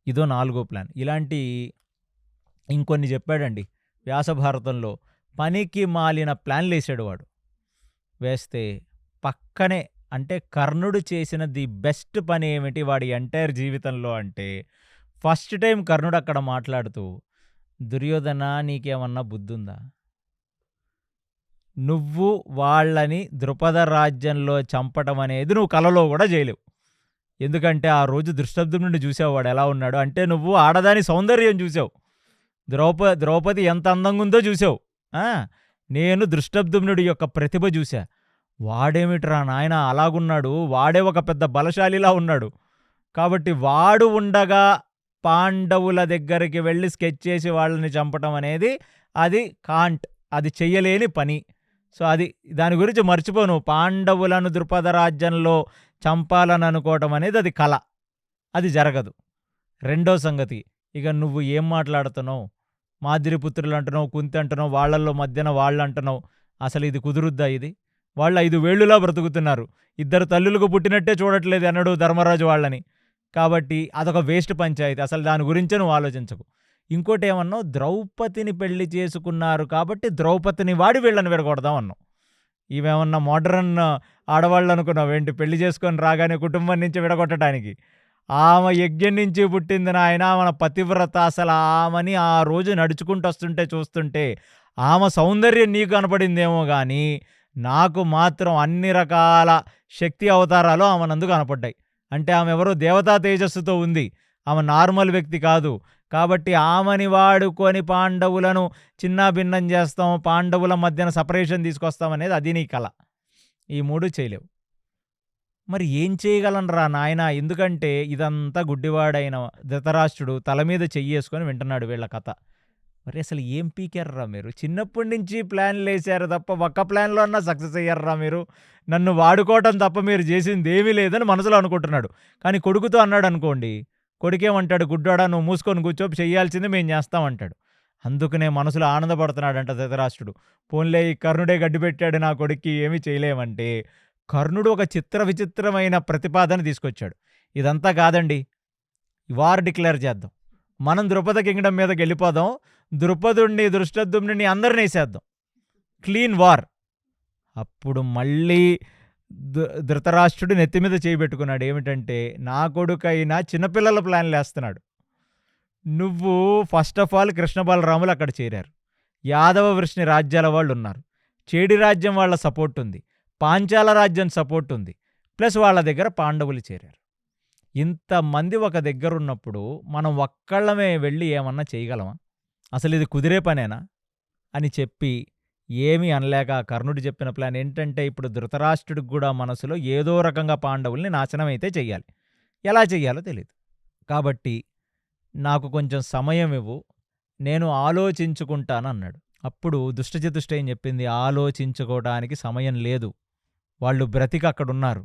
ఇదో నాలుగో ప్లాన్. ఇలాంటి ఇంకొన్ని చెప్పాడండి వ్యాసభారతంలో. పనికి మాలిన ప్లాన్‌లేసాడు వాడు. వేస్తే పక్కనే అంటే కర్ణుడు చేసిన ది బెస్ట్ పనేమిటి వాడి ఎంటైర్ జీవితంలో అంటే, ఫస్ట్ టైమ్ కర్ణుడు అక్కడ మాట్లాడుతూ, "దుర్యోధన నీకేమన్నా బుద్ధుందా? నువ్వు వాళ్ళని ద్రుపద రాజ్యంలో చంపటం అనేది నువ్వు కలలో కూడా చేయలేవు. ఎందుకంటే ఆ రోజు దృష్టద్యుమ్నుడిని చూసావు వాడెలా ఉన్నాడో. అంటే నువ్వు ఆడదాని సౌందర్యం చూసావు. ద్రౌపది ఎంత అందంగా ఉందో చూసావు. ఆ! నేను దృష్టద్యుమ్నుడి యొక్క ప్రతిభ చూసా. వాడేమిట్రా నాయనా అలాగున్నాడు, వాడే ఒక పెద్ద బలశాలిలా ఉన్నాడు. కాబట్టి వాడు ఉండగా పాండవుల దగ్గరికి వెళ్ళి స్కెచ్ చేసి వాళ్ళని చంపటం అనేది అది చెయ్యలేని పని. సో, దాని గురించి మర్చిపో నువ్వు. పాండవులను ద్రుపద రాజ్యంలో చంపాలని అనుకోవటం అనేది అది కల. అది జరగదు. రెండో సంగతి, ఇక నువ్వు ఏం మాట్లాడుతున్నావు? మాద్రిపుత్రులు అంటున్నావు, కుంతి అంటున్నావు, వాళ్ళల్లో మధ్యన వాళ్ళంటున్నావు. అసలు ఇది కుదురుద్దా ఇది? వాళ్ళు 5 వేళ్లులా బ్రతుకుతున్నారు. ఇద్దరు తల్లులకు పుట్టినట్టే చూడట్లేదు అన్నాడు ధర్మరాజు వాళ్ళని. కాబట్టి అదొక వేస్ట్ పంచాయతీ. అసలు దాని గురించే నువ్వు ఆలోచించకు. ఇంకోటేమన్నావు, ద్రౌపదిని పెళ్లి చేసుకున్నారు కాబట్టి ద్రౌపదిని వాడి వీళ్ళని విడగొడదాం అన్నావు. ఇవేమన్నా మోడర్న్ ఆడవాళ్ళు అనుకున్నావు ఏంటి? పెళ్లి చేసుకొని రాగానే కుటుంబం నుంచి విడగొట్టడానికి. ఆమె యజ్ఞం నుంచి పుట్టింది నాయన, మన పతివ్రత. అసలు ఆమెని ఆ రోజు నడుచుకుంటూ వస్తుంటే చూస్తుంటే ఆమె సౌందర్యం నీకు కనపడిందేమో కానీ నాకు మాత్రం అన్ని రకాల శక్తి అవతారాలు ఆమె నందు కనపడ్డాయి. అంటే ఆమె ఎవరో దేవతా తేజస్సుతో ఉంది, ఆమె నార్మల్ వ్యక్తి కాదు. కాబట్టి ఆమెని వాడుకొని పాండవులను చిన్నాభిన్నం చేస్తాం, పాండవుల మధ్యన సపరేషన్ తీసుకొస్తాం అనేది అది నీ కల. ఈ మూడు చేయలేవు. మరి ఏం చేయగలనరా నాయనా? ఎందుకంటే ఇదంతా గుడ్డివాడైన ధృతరాష్ట్రుడు తల మీద చెయ్యేసుకొని వింటున్నాడు వీళ్ళ కథ. మరి అసలు ఏం పీకారురా మీరు? చిన్నప్పటి నుంచి ప్లాన్లు వేసారు తప్ప ఒక్క ప్లాన్లో అన్నా సక్సెస్ అయ్యారురా మీరు. నన్ను వాడుకోవటం తప్ప మీరు చేసింది ఏమీ లేదని మనసులో అనుకుంటున్నాడు. కానీ కొడుకుతో అన్నాడు అనుకోండి, కొడుకేమంటాడు, గుడ్డోడా నువ్వు మూసుకొని కూర్చో, చెయ్యాల్సింది మేము చేస్తామంటాడు. అందుకనే మనసులో ఆనందపడుతున్నాడంట ధృతరాష్ట్రుడు. పోన్లే ఈ కర్ణుడే గడ్డి పెట్టాడు నా కొడుక్కి, ఏమీ చేయలేమంటే కర్ణుడు ఒక విచిత్రమైన ప్రతిపాదన తీసుకొచ్చాడు. ఇదంతా కాదండి, వార్ డిక్లేర్ చేద్దాం, మనం ద్రుపద కింగ్డమ్ మీదకి వెళ్ళిపోదాం, ద్రుపదుణ్ణి, దృష్టద్యుమ్నుడిని అందరిని వేసేద్దాం, క్లీన్ వార్. అప్పుడు మళ్ళీ ధృతరాష్ట్రుడు నెత్తి మీద చేయబెట్టుకున్నాడు. ఏమిటంటే, నా కొడుకైనా చిన్నపిల్లల ప్లాన్లు వేస్తున్నాడు. నువ్వు ఫస్ట్ ఆఫ్ ఆల్ కృష్ణ బలరాములు అక్కడ చేరారు, యాదవ వృష్ణి రాజ్యాల వాళ్ళు ఉన్నారు, చేడి రాజ్యం వాళ్ళ సపోర్ట్ ఉంది, పాంచాల రాజ్యం సపోర్ట్ ఉంది, ప్లస్ వాళ్ళ దగ్గర పాండవులు చేరారు. ఇంతమంది ఒక దగ్గర ఉన్నప్పుడు మనం ఒక్కళ్ళమే వెళ్ళి ఏమన్నా చేయగలమా? అసలు ఇది కుదిరే పనేనా అని చెప్పి ఏమీ అనలేక కర్ణుడు చెప్పిన ప్లాన్ ఏంటంటే, ఇప్పుడు ధృతరాష్ట్రుడికి కూడా మనసులో ఏదో రకంగా పాండవుల్ని నాశనం అయితే చెయ్యాలి. ఎలా చెయ్యాలో తెలియదు. కాబట్టి నాకు కొంచెం సమయం ఇవ్వు, నేను ఆలోచించుకుంటానన్నాడు. అప్పుడు దుష్టచతుష్ట ఏం చెప్పింది, ఆలోచించుకోవడానికి సమయం లేదు, వాళ్ళు బ్రతికి అక్కడున్నారు,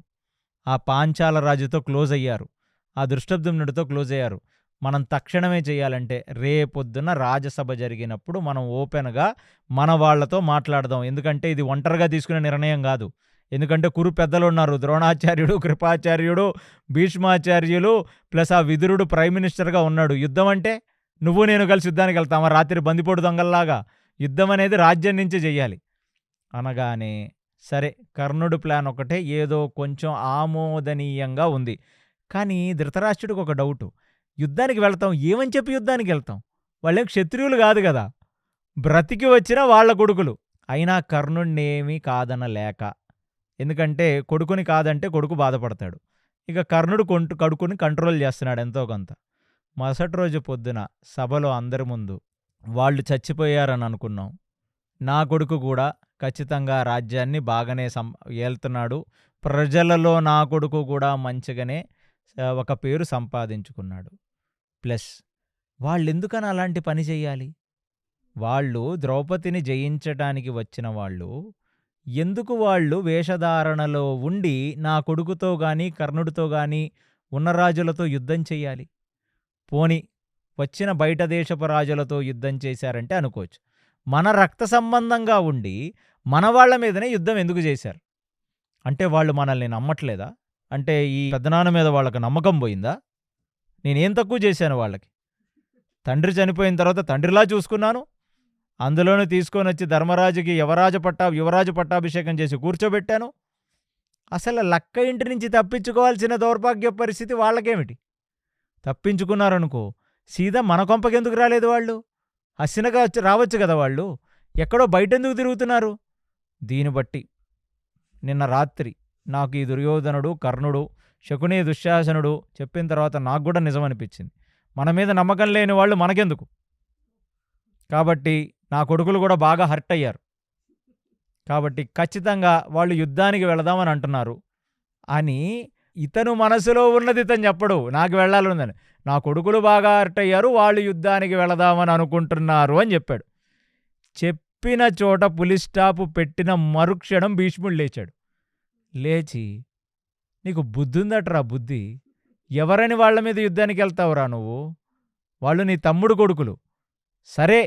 ఆ పాంచాల రాజుతో క్లోజ్ అయ్యారు, ఆ దృష్టద్యుమ్నుడితో క్లోజ్ అయ్యారు. మనం తక్షణమే చేయాలంటే రేపొద్దున రాజసభ జరిగినప్పుడు మనం ఓపెన్గా మన వాళ్లతో మాట్లాడదాం. ఎందుకంటే ఇది ఒంటరిగా తీసుకునే నిర్ణయం కాదు. ఎందుకంటే కురు పెద్దలు ఉన్నారు, ద్రోణాచార్యుడు, కృపాచార్యుడు, భీష్మాచార్యులు, ప్లస్ ఆ విదురుడు ప్రైమ్ మినిస్టర్గా ఉన్నాడు. యుద్ధం అంటే నువ్వు నేను కలిసి యుద్ధానికి వెళ్తామా రాత్రి బందిపోటు దొంగల్లాగా? యుద్ధం అనేది రాజ్యం నుంచి చెయ్యాలి అనగానే, సరే కర్ణుడు ప్లాన్ ఒకటే ఏదో కొంచెం ఆమోదనీయంగా ఉంది. కానీ ధృతరాష్ట్రుడికి ఒక డౌటు, యుద్ధానికి వెళ్తాం ఏమని చెప్పి యుద్ధానికి వెళ్తాం? వాళ్ళేం క్షత్రియులు కాదు కదా, బ్రతికి వచ్చిన వాళ్ళ కొడుకులు. అయినా కర్ణుడినేమీ కాదనలేక, ఎందుకంటే కొడుకుని కాదంటే కొడుకు బాధపడతాడు. ఇక కర్ణుడు కడుకుని కంట్రోల్ చేస్తున్నాడు ఎంతో కొంత. మరుసటి రోజు పొద్దున సభలో అందరి ముందు, వాళ్ళు చచ్చిపోయారని అనుకున్నాం, నా కొడుకు కూడా ఖచ్చితంగా రాజ్యాన్ని బాగానే ఏళ్తున్నాడు, ప్రజలలో నా కొడుకు కూడా మంచిగానే ఒక పేరు సంపాదించుకున్నాడు. ప్లస్ వాళ్ళెందుకని అలాంటి పని చెయ్యాలి? వాళ్ళు ద్రౌపదిని జయించటానికి వచ్చిన వాళ్ళు, ఎందుకు వాళ్ళు వేషధారణలో ఉండి నా కొడుకుతో గాని, కర్ణుడితో గాని ఉన్న రాజులతో యుద్ధం చెయ్యాలి? పోనీ వచ్చిన బయట దేశపు రాజులతో యుద్ధం చేశారంటే అనుకోవచ్చు. మన రక్త సంబంధంగా ఉండి మన వాళ్ళ మీదనే యుద్ధం ఎందుకు చేశారు? అంటే వాళ్ళు మనల్ని నమ్మట్లేదా? అంటే ఈ పెద్దనాన్న మీద వాళ్ళకి నమ్మకం పోయిందా? నేనేం తక్కువ చేశాను వాళ్ళకి? తండ్రి చనిపోయిన తర్వాత తండ్రిలా చూసుకున్నాను. అందులోనూ తీసుకొనొచ్చి ధర్మరాజుకి యువరాజు పట్టాభిషేకం చేసి కూర్చోబెట్టాను. అసలు లక్క ఇంటి నుంచి తప్పించుకోవాల్సిన దౌర్భాగ్య పరిస్థితి వాళ్ళకేమిటి? తప్పించుకున్నారనుకో, సీదా మన కొంపకెందుకు రాలేదు వాళ్ళు? హస్సినగా రావచ్చు కదా వాళ్ళు. ఎక్కడో బయటెందుకు తిరుగుతున్నారు? దీన్ని బట్టి నిన్న రాత్రి నాకు ఈ దుర్యోధనుడు, కర్ణుడు, శకుని, దుశ్శాసనుడు చెప్పిన తర్వాత నాకు కూడా నిజమనిపించింది. మన మీద నమ్మకం లేని వాళ్ళు మనకెందుకు? కాబట్టి నా కొడుకులు కూడా బాగా హర్ట్ అయ్యారు. కాబట్టి ఖచ్చితంగా వాళ్ళు యుద్ధానికి వెళదామని అంటున్నారు అని ఇతను మనసులో ఉన్నది ఇతను చెప్పడు. నాకు వెళ్ళాలనుందని. నా కొడుకులు బాగా హర్ట్ అయ్యారు, వాళ్ళు యుద్ధానికి వెళదామని అనుకుంటున్నారు అని చెప్పాడు. చెప్పిన చోట పులి స్టాపు పెట్టిన మరుక్షణం భీష్ముడు లేచాడు. లేచి, నీకు బుద్ధుందట్రా బుద్ధి, ఎవరని వాళ్ళ మీద యుద్ధానికి వెళ్తావురా నువ్వు? వాళ్ళు నీ తమ్ముడు కొడుకులు. సరే,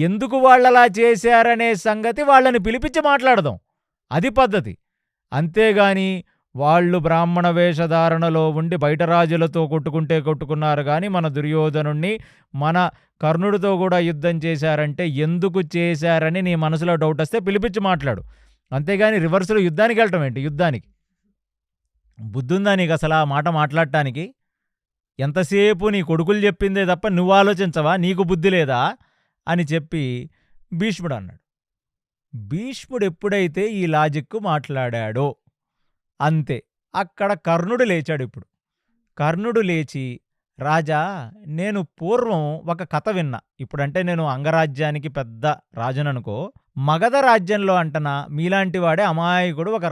ఎందుకు వాళ్ళలా చేశారనే సంగతి వాళ్ళని పిలిపించి మాట్లాడదాం, అది పద్ధతి. అంతేగాని వాళ్ళు బ్రాహ్మణ వేషధారణలో ఉండి బయట రాజులతో కొట్టుకున్నారు కానీ మన దుర్యోధనుణ్ణి, మన కర్ణుడితో కూడా యుద్ధం చేశారంటే ఎందుకు చేశారని నీ మనసులో డౌట్ వస్తే పిలిపించి మాట్లాడు. అంతేగాని రివర్స్లో యుద్ధానికి వెళ్ళటం ఏంటి? యుద్ధానికి బుద్ధుందా నీకు అసలు ఆ మాట మాట్లాడటానికి? ఎంతసేపు నీ కొడుకులు చెప్పిందే తప్ప నువ్వు ఆలోచించవా? నీకు బుద్ధి లేదా అని చెప్పి భీష్ముడు అన్నాడు. భీష్ముడు ఎప్పుడైతే ఈ లాజిక్కు మాట్లాడాడో అంతే, అక్కడ కర్ణుడు లేచాడు. ఇప్పుడు కర్ణుడు లేచి, రాజా, నేను పూర్వం ఒక కథ విన్నా. ఇప్పుడంటే నేను అంగరాజ్యానికి పెద్ద రాజుననుకో, మగధ రాజ్యంలో అంటనా మీలాంటి వాడే అమాయకుడు ఒక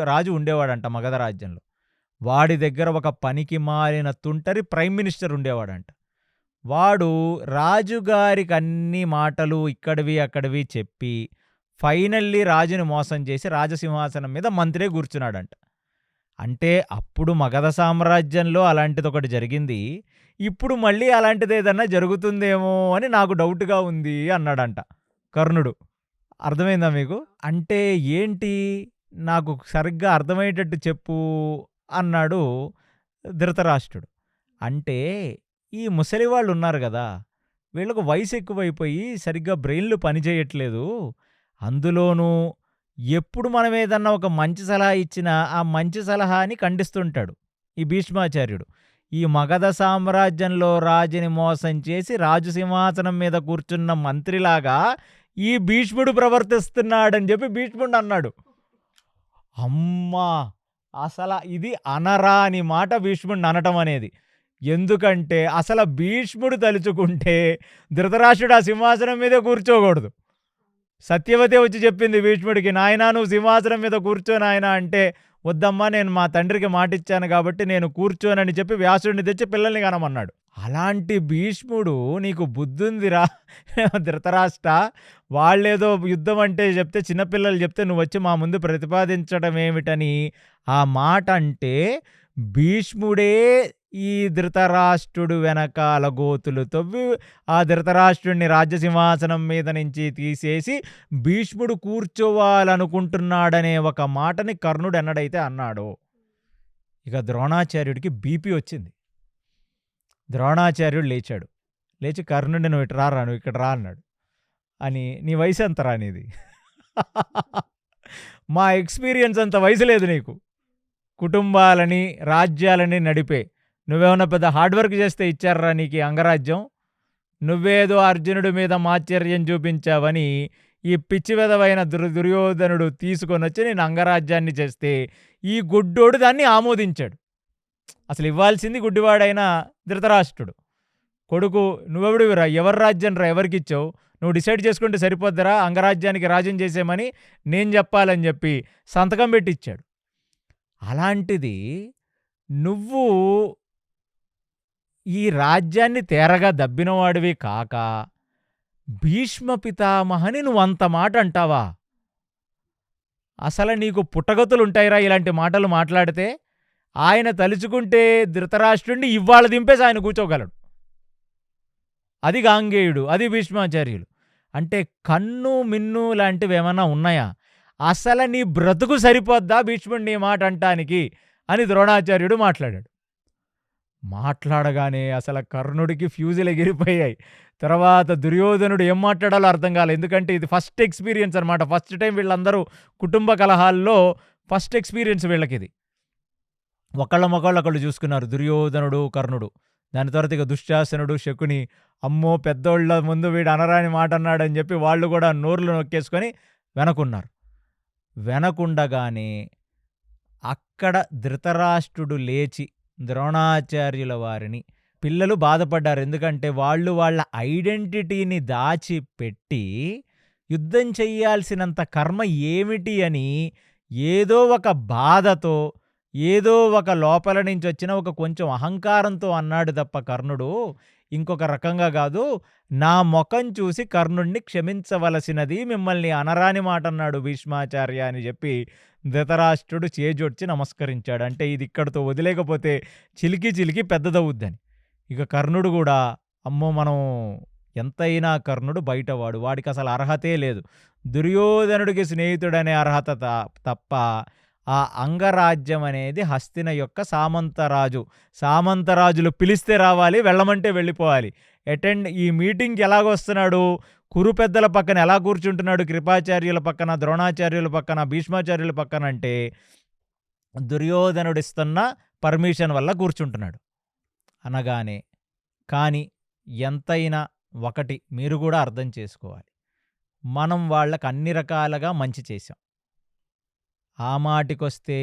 రాజు ఉండేవాడంట మగధ రాజ్యంలో. వాడి దగ్గర ఒక పనికి మారిన తుంటరి ప్రైమ్ మినిస్టర్ ఉండేవాడంట. వాడు రాజుగారికి అన్ని మాటలు ఇక్కడివి అక్కడివి చెప్పి ఫైనల్లీ రాజుని మోసం చేసి రాజసింహాసనం మీద మంత్రే కూర్చున్నాడంట. అంటే అప్పుడు మగధ సామ్రాజ్యంలో అలాంటిది ఒకటి జరిగింది, ఇప్పుడు మళ్ళీ అలాంటిది ఏదన్నా జరుగుతుందేమో అని నాకు డౌట్గా ఉంది అన్నాడంట కర్ణుడు. అర్థమైందా మీకు? అంటే ఏంటి, నాకు సరిగ్గా అర్థమయ్యేటట్టు చెప్పు అన్నాడు ధృతరాష్ట్రుడు. అంటే ఈ ముసలి వాళ్ళు ఉన్నారు కదా, వీళ్ళకు వయసు ఎక్కువైపోయి సరిగ్గా బ్రెయిన్లు పనిచేయట్లేదు. అందులోనూ ఎప్పుడు మనం ఏదన్నా ఒక మంచి సలహా ఇచ్చినా ఆ మంచి సలహాని ఖండిస్తుంటాడు ఈ భీష్మాచార్యుడు. ఈ మగధ సామ్రాజ్యంలో రాజుని మోసం చేసి రాజు సింహాసనం మీద కూర్చున్న మంత్రిలాగా ఈ భీష్ముడు ప్రవర్తిస్తున్నాడని చెప్పి భీష్ముడు అన్నాడు. అమ్మా, అసలు ఇది అనరాని మాట భీష్ముడిని అనటం అనేది. ఎందుకంటే అసలు భీష్ముడు తలుచుకుంటే ధృతరాష్ట్రుడు ఆ సింహాసనం మీదే కూర్చోకూడదు. సత్యవతి వచ్చి చెప్పింది భీష్ముడికి, నాయనా నువ్వు సింహాసనం మీద కూర్చో నాయనా అంటే, వద్దమ్మా నేను మా తండ్రికి మాటిచ్చాను కాబట్టి నేను కూర్చోనని చెప్పి వ్యాసుడిని తెచ్చి పిల్లల్ని కనమన్నాడు. అలాంటి భీష్ముడు నీకు బుద్ధుందిరా ధృతరాష్ట్ర, వాళ్ళేదో యుద్ధం అంటే చెప్తే చిన్నపిల్లలు చెప్తే నువ్వు వచ్చి మా ముందు ప్రతిపాదించడం ఏమిటని ఆ మాట అంటే, భీష్ముడే ఈ ధృతరాష్ట్రుడు వెనకాల గోతులు తవ్వి ఆ ధృతరాష్ట్రుడిని రాజ్యసింహాసనం మీద నుంచి తీసేసి భీష్ముడు కూర్చోవాలనుకుంటున్నాడనే ఒక మాటని కర్ణుడు ఎన్నడైతే అన్నాడో, ఇక ద్రోణాచార్యుడికి బీపీ వచ్చింది. ద్రోణాచార్యుడు లేచాడు. లేచి కర్ణుడిని, నువ్వు ఇటు రారా, నువ్వు ఇక్కడ రా అన్నాడు. అని, నీ వయసు ఎంతరా నీది? మా ఎక్స్పీరియన్స్ అంత వయసు లేదు నీకు. కుటుంబాలని రాజ్యాలని నడిపే నువ్వేమన్నా పెద్ద హార్డ్ వర్క్ చేస్తే ఇచ్చారా నీకు అంగరాజ్యం? నువ్వేదో అర్జునుడి మీద మాత్సర్యం చూపించావని ఈ పిచ్చి విధమైన దుర్యోధనుడు తీసుకొని వచ్చి నేను అంగరాజ్యాన్ని చేస్తే ఈ గుడ్డోడు దాన్ని ఆమోదించాడు. అసలు ఇవ్వాల్సింది గుడ్డివాడైన ధృతరాష్ట్రుడు. కొడుకు, నువ్వెవడివిరా, ఎవరి రాజ్యం రా, ఎవరికి ఇచ్చావు, నువ్వు డిసైడ్ చేసుకుంటే సరిపోద్దిరా, అంగరాజ్యానికి రాజ్యం చేసేమని నేను చెప్పాలని చెప్పి సంతకం పెట్టిచ్చాడు. అలాంటిది నువ్వు ఈ రాజ్యాన్ని తేరగా దబ్బినవాడివి కాక భీష్మ పితామహని నువ్వంత మాట అంటావా? అసలు నీకు పుట్టగతులుంటాయిరా ఇలాంటి మాటలు మాట్లాడితే? ఆయన తలుచుకుంటే ధృతరాష్ట్రుడిని ఇవాళ దింపేసి ఆయన కూర్చోగలడు. అది గాంగేయుడు, అది భీష్మాచార్యులు. అంటే కన్ను మిన్ను లాంటివి ఏమన్నా ఉన్నాయా? అసలు నీ బ్రతుకు సరిపోద్దా భీష్ముడిని ఈ మాట అంటానికి అని ద్రోణాచార్యుడు మాట్లాడాడు. మాట్లాడగానే అసలు కర్ణుడికి ఫ్యూజులు ఎగిరిపోయాయి. తర్వాత దుర్యోధనుడు ఏం మాట్లాడాలో అర్థం కాలేదు. ఎందుకంటే ఇది ఫస్ట్ ఎక్స్పీరియన్స్ అనమాట. ఫస్ట్ టైం వీళ్ళందరూ కుటుంబ కలహాల్లో ఫస్ట్ ఎక్స్పీరియన్స్ వీళ్ళకిది. ఒకళ్ళొకళ్ళు చూసుకున్నారు దుర్యోధనుడు, కర్ణుడు. దాని తర్వాత ఇక దుశ్శాసనుడు, శకుని, అమ్మో పెద్దోళ్ళ ముందు వీడు అనరాని మాట అన్నాడని చెప్పి వాళ్ళు కూడా నోర్లు నొక్కేసుకొని వెనకున్నారు. వెనకుండగానే అక్కడ ధృతరాష్ట్రుడు లేచి ద్రోణాచార్యుల వారిని పిల్లలు బాధపడ్డారు. ఎందుకంటే వాళ్ళు వాళ్ళ ఐడెంటిటీని దాచిపెట్టి యుద్ధం చెయ్యాల్సినంత కర్మ ఏమిటి అని ఏదో ఒక బాధతో, ఏదో ఒక లోపల నుంచి వచ్చిన ఒక కొంచెం అహంకారంతో అన్నాడు తప్ప కర్ణుడు ఇంకొక రకంగా కాదు. నా ముఖం చూసి కర్ణుణ్ణి క్షమించవలసినది, మిమ్మల్ని అనరాని మాట అన్నాడు భీష్మాచార్య అని చెప్పి ధృతరాష్ట్రుడు చేజొడ్చి నమస్కరించాడు. అంటే ఇది ఇక్కడితో వదిలేకపోతే చిలికి పెద్దదవుద్దని. ఇక కర్ణుడు కూడా అమ్మో మనం ఎంతైనా కర్ణుడు బయటవాడు, వాడికి అసలు అర్హతే లేదు. దుర్యోధనుడికి స్నేహితుడనే అర్హత తప్ప ఆ అంగరాజ్యం అనేది హస్తిన యొక్క సామంతరాజు. సామంతరాజులు పిలిస్తే రావాలి, వెళ్ళమంటే వెళ్ళిపోవాలి. ఈ మీటింగ్కి ఎలాగొస్తున్నాడు? కురు పెద్దల పక్కన ఎలా కూర్చుంటున్నాడు? కృపాచార్యుల పక్కన, ద్రోణాచార్యుల పక్కన, భీష్మాచార్యుల పక్కన అంటే దుర్యోధనుడిస్తున్న పర్మిషన్ వల్ల కూర్చుంటున్నాడు అనగానే. కానీ ఎంతైనా ఒకటి మీరు కూడా అర్థం చేసుకోవాలి, మనం వాళ్ళకు అన్ని రకాలుగా మంచి చేశాం. ఆ మాటికొస్తే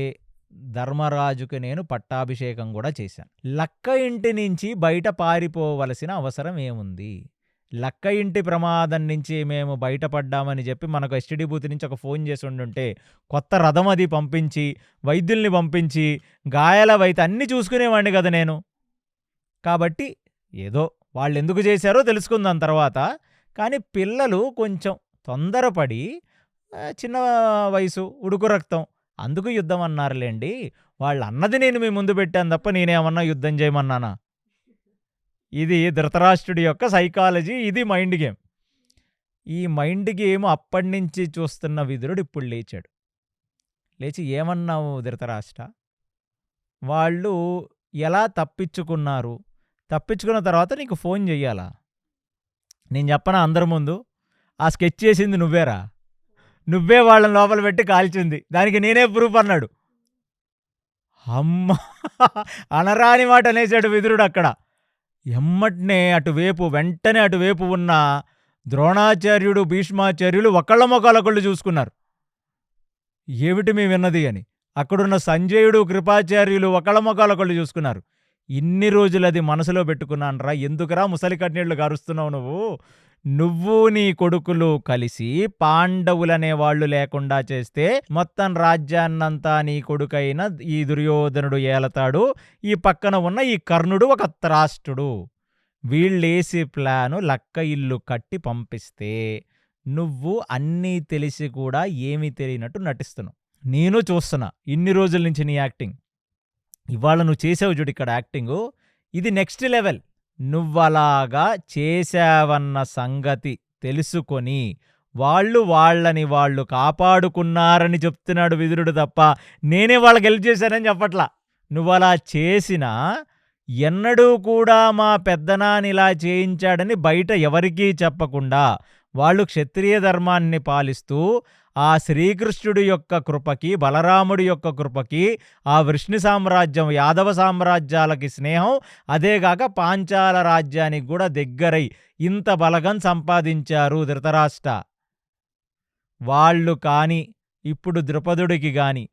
ధర్మరాజుకి నేను పట్టాభిషేకం కూడా చేశాను. లక్క ఇంటి నుంచి బయట పారిపోవలసిన అవసరం ఏముంది? లక్క ఇంటి ప్రమాదం నుంచి మేము బయటపడ్డామని చెప్పి మనకు ఎస్టీడీ బూత్ నుంచి ఒక ఫోన్ చేసి ఉండుంటే కొత్త రథం అది పంపించి, వైద్యుల్ని పంపించి, గాయాలవైతే అన్నీ చూసుకునేవాడిని కదా నేను. కాబట్టి ఏదో వాళ్ళు ఎందుకు చేశారో తెలుసుకుందాం తర్వాత. కానీ పిల్లలు కొంచెం తొందరపడి చిన్న వయసు, ఉడుకు రక్తం, అందుకు యుద్ధం అన్నారులేండి. వాళ్ళు అన్నది నేను మీ ముందు పెట్టాను తప్ప నేనేమన్నా యుద్ధం చేయమన్నానా? ఇది ధృతరాష్ట్రుడి యొక్క సైకాలజీ, ఇది మైండ్ గేమ్. ఈ మైండ్ గేమ్ అప్పటి నుంచి చూస్తున్న విదురుడు ఇప్పుడు లేచాడు. లేచి ఏమన్నావు ధృతరాష్ట్ర? వాళ్ళు ఎలా తప్పించుకున్నారు? తప్పించుకున్న తర్వాత నీకు ఫోన్ చెయ్యాలా? నేను చెప్పనా అందరి ముందు? ఆ స్కెచ్ చేసింది నువ్వేరా, నువ్వే వాళ్ళని లోపల పెట్టి కాల్చింది, దానికి నేనే ప్రూఫ్ అన్నాడు. అమ్మ అనరాని మాట అనేసాడు విదురుడు అక్కడ. ఎమ్మటనే వెంటనే అటువైపు ఉన్న ద్రోణాచార్యుడు, భీష్మాచార్యులు ఒకళ్ళ మొక్కలొకళ్ళు చూసుకున్నారు. ఏమిటి మేము విన్నది అని. అక్కడున్న సంజయుడు, కృపాచార్యులు ఒకళ్ళ మొక్కలొకళ్ళు చూసుకున్నారు. ఇన్ని రోజులు అది మనసులో పెట్టుకున్నానరా, ఎందుకురా ముసలి కన్నీళ్లు గారుస్తున్నావు నువ్వు నీ కొడుకులు కలిసి పాండవులనే వాళ్ళు లేకుండా చేస్తే మొత్తం రాజ్యాన్నంతా నీ కొడుకైన ఈ దుర్యోధనుడు ఏలతాడు, ఈ పక్కన ఉన్న ఈ కర్ణుడు ఒక త్రాష్టుడు. వీళ్ళేసి ప్లాను లక్క ఇల్లు కట్టి పంపిస్తే నువ్వు అన్నీ తెలిసి కూడా ఏమీ తెలియనట్టు నటిస్తున్నావు. నేను చూస్తున్నా ఇన్ని రోజుల నుంచి నీ యాక్టింగ్. ఇవాళ నువ్వు చేసావు చూడు ఇక్కడ యాక్టింగు, ఇది నెక్స్ట్ లెవెల్. నువ్వలాగా చేశావన్న సంగతి తెలుసుకొని వాళ్ళని వాళ్ళు కాపాడుకున్నారని చెప్తున్నాడు విదురుడు తప్ప నేనే వాళ్ళకి హెల్ప్ చేశానని చెప్పట్లా. నువ్వలా చేసినా ఎన్నడూ కూడా మా పెద్దనానిలా చేయించాడని బయట ఎవరికీ చెప్పకుండా వాళ్ళు క్షత్రియ ధర్మాన్ని పాలిస్తూ ఆ శ్రీకృష్ణుడి యొక్క కృపకి, బలరాముడి యొక్క కృపకి, ఆ వృష్ణి సామ్రాజ్యం, యాదవ సామ్రాజ్యాలకి స్నేహం, అదేగాక పాంచాల రాజ్యానికి కూడా దగ్గరై ఇంత బలగం సంపాదించారు ధృతరాష్ట్ర. వాళ్ళు కానీ ఇప్పుడు ద్రుపదుడికి కానీ,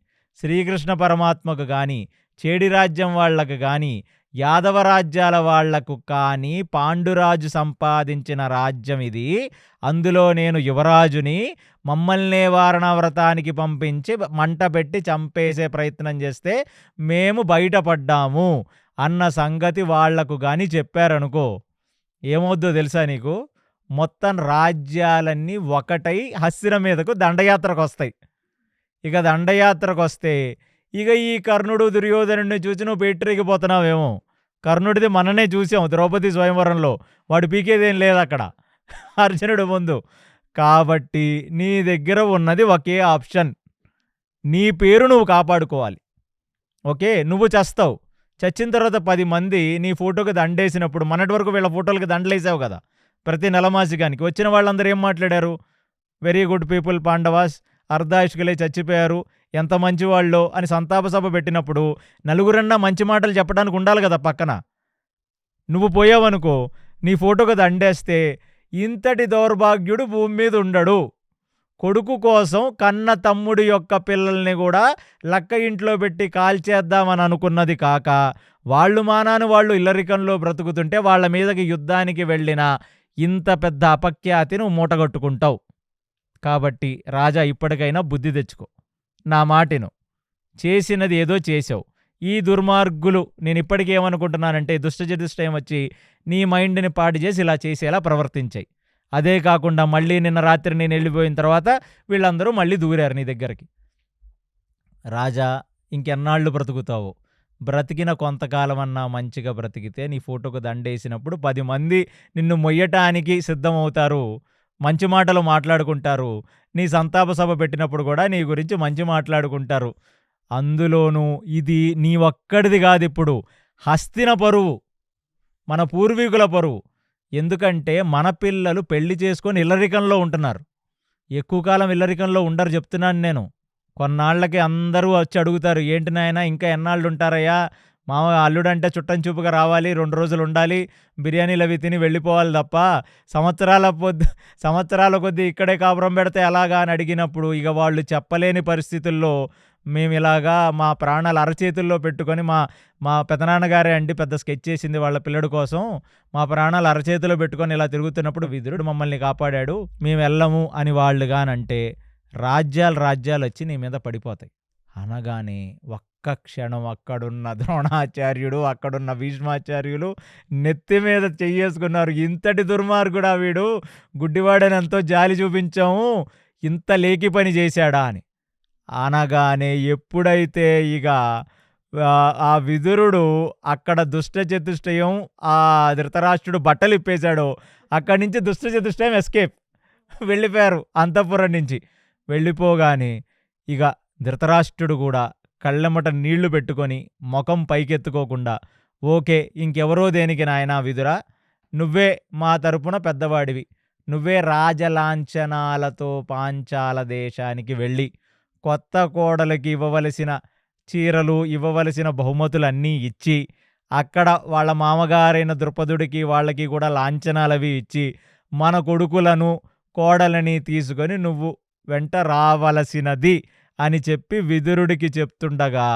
శ్రీకృష్ణ పరమాత్మకు కానీ, చేడి రాజ్యం వాళ్లకు కానీ యాదవ రాజ్యాల వాళ్లకు కానీ పాండురాజు సంపాదించిన రాజ్యం ఇది. అందులో నేను యువరాజుని. మమ్మల్నే వారణావ్రతానికి పంపించి మంట పెట్టి చంపేసే ప్రయత్నం చేస్తే మేము బయటపడ్డాము అన్న సంగతి వాళ్లకు కానీ చెప్పారనుకో, ఏమవుద్దో తెలుసా నీకు? మొత్తం రాజ్యాలన్నీ ఒకటై హస్తిన మీదకు దండయాత్రకు వస్తాయి. ఇక దండయాత్రకు వస్తే ఇక ఈ కర్ణుడు దుర్యోధనుడిని చూసి నువ్వు పెట్టిరిగిపోతున్నావేమో. కర్ణుడిది మననే చూసాం ద్రౌపది స్వయంవరంలో. వాడు పీకేదేం లేదు అక్కడ అర్జునుడు ముందు. కాబట్టి నీ దగ్గర ఉన్నది ఒకే ఆప్షన్, నీ పేరు నువ్వు కాపాడుకోవాలి. ఓకే, నువ్వు చస్తావు. చచ్చిన తర్వాత 10 మంది నీ ఫోటోకి దండేసినప్పుడు, మొన్నటి వరకు వీళ్ళ ఫోటోలకి దండలేసావు కదా ప్రతి నెలమాసికానికి, వచ్చిన వాళ్ళందరూ ఏం మాట్లాడారు? వెరీ గుడ్ పీపుల్ పాండవాస్, అర్ధాయుష్కులే చచ్చిపోయారు, ఎంత మంచివాళ్ళో అని సంతాప సభ పెట్టినప్పుడు నలుగురన్నా మంచి మాటలు చెప్పడానికి ఉండాలి కదా పక్కన. నువ్వు పోయావనుకో, నీ ఫోటోకి దండేస్తే ఇంతటి దౌర్భాగ్యుడు భూమి మీద ఉండడు. కొడుకు కోసం కన్న తమ్ముడి యొక్క పిల్లల్ని కూడా లక్క ఇంట్లో పెట్టి కాల్చేద్దామని అనుకున్నది కాక, వాళ్ళు మానాను వాళ్ళు ఇల్లరికంలో బ్రతుకుతుంటే వాళ్ళ మీదకి యుద్ధానికి వెళ్ళిన ఇంత పెద్ద అపఖ్యాతి నువ్వు మూటగట్టుకుంటావు. కాబట్టి రాజా, ఇప్పటికైనా బుద్ధి తెచ్చుకో, నా మాటిను. చేసినది ఏదో చేసావు. ఈ దుర్మార్గులు, నేను ఇప్పటికేమనుకుంటున్నానంటే దుష్టచతుష్టయం వచ్చి నీ మైండ్ని పాడు చేసి ఇలా చేసేలా ప్రవర్తించాయి. అదే కాకుండా మళ్ళీ నిన్న రాత్రి నేను వెళ్ళిపోయిన తర్వాత వీళ్ళందరూ మళ్ళీ దూరారు నీ దగ్గరికి. రాజా, ఇంకెన్నాళ్ళు బ్రతుకుతావు? బ్రతికిన కొంతకాలమన్నా మంచిగా బ్రతికితే నీ ఫోటోకు దండేసినప్పుడు 10 మంది నిన్ను మొయ్యటానికి సిద్ధమవుతారు, మంచి మాటలు మాట్లాడుకుంటారు. నీ సంతాప సభ పెట్టినప్పుడు కూడా నీ గురించి మంచి మాట్లాడుకుంటారు. అందులోనూ ఇది నీ ఒక్కడిది కాదు, ఇప్పుడు హస్తిన పరువు, మన పూర్వీకుల పరువు. ఎందుకంటే మన పిల్లలు పెళ్లి చేసుకొని ఇల్లరికంలో ఉంటున్నారు. ఎక్కువ కాలం ఇల్లరికంలో ఉండరు చెప్తున్నాను నేను. కొన్నాళ్లకి అందరూ వచ్చి అడుగుతారు, ఏంటి నాయనా ఇంకా ఎన్నాళ్ళు ఉంటారయ్యా, మా అల్లుడంటే చుట్టం చూపుగా రావాలి, 2 రోజులు ఉండాలి, బిర్యానీలు అవి తిని వెళ్ళిపోవాలి తప్ప సంవత్సరాల కొద్దీ ఇక్కడే కాపురం పెడితే ఎలాగా అని అడిగినప్పుడు ఇక వాళ్ళు చెప్పలేని పరిస్థితుల్లో మేము ఇలాగా మా ప్రాణాలు అరచేతుల్లో పెట్టుకొని, మా పెదనాన్నగారే అండి పెద్ద స్కెచ్ చేసింది వాళ్ళ పిల్లడి కోసం, మా ప్రాణాలు అరచేతిలో పెట్టుకొని ఇలా తిరుగుతున్నప్పుడు విదురుడు మమ్మల్ని కాపాడాడు, మేము వెళ్ళము అని వాళ్ళు కానంటే రాజ్యాలు వచ్చి నీ మీద పడిపోతాయి. అనగానే ఒక్క క్షణం అక్కడున్న ద్రోణాచార్యుడు, అక్కడున్న భీష్మాచార్యులు నెత్తి మీద చెయ్యేసుకున్నారు. ఇంతటి దుర్మార్గుడా వీడు, గుడ్డివాడని ఎంతో జాలి చూపించాము, ఇంత లేకి పని చేశాడా అని. అనగానే ఎప్పుడైతే ఇక ఆ విదురుడు అక్కడ దుష్టచతుష్టయం, ఆ ధృతరాష్ట్రుడు బట్టలు ఇప్పేశాడో, అక్కడి నుంచి దుష్టచతుష్టయం ఎస్కేప్ వెళ్ళిపోయారు అంతఃపురం నుంచి. వెళ్ళిపోగానే ఇక ధృతరాష్ట్రుడు కూడా కళ్ళెమ్మట నీళ్లు పెట్టుకొని ముఖం పైకెత్తుకోకుండా, ఓకే ఇంకెవరో దేనికి నాయనా విదురా, నువ్వే మా తరపున పెద్దవాడివి, నువ్వే రాజలాంఛనాలతో పాంచాల దేశానికి వెళ్ళి కొత్త కోడలికి ఇవ్వవలసిన చీరలు, ఇవ్వవలసిన బహుమతులన్నీ ఇచ్చి, అక్కడ వాళ్ళ మామగారైన ద్రుపదుడికి వాళ్ళకి కూడా లాంఛనాలవి ఇచ్చి, మన కొడుకులను కోడలని తీసుకొని నువ్వు వెంట రావలసినది అని చెప్పి విదురుడికి చెప్తుండగా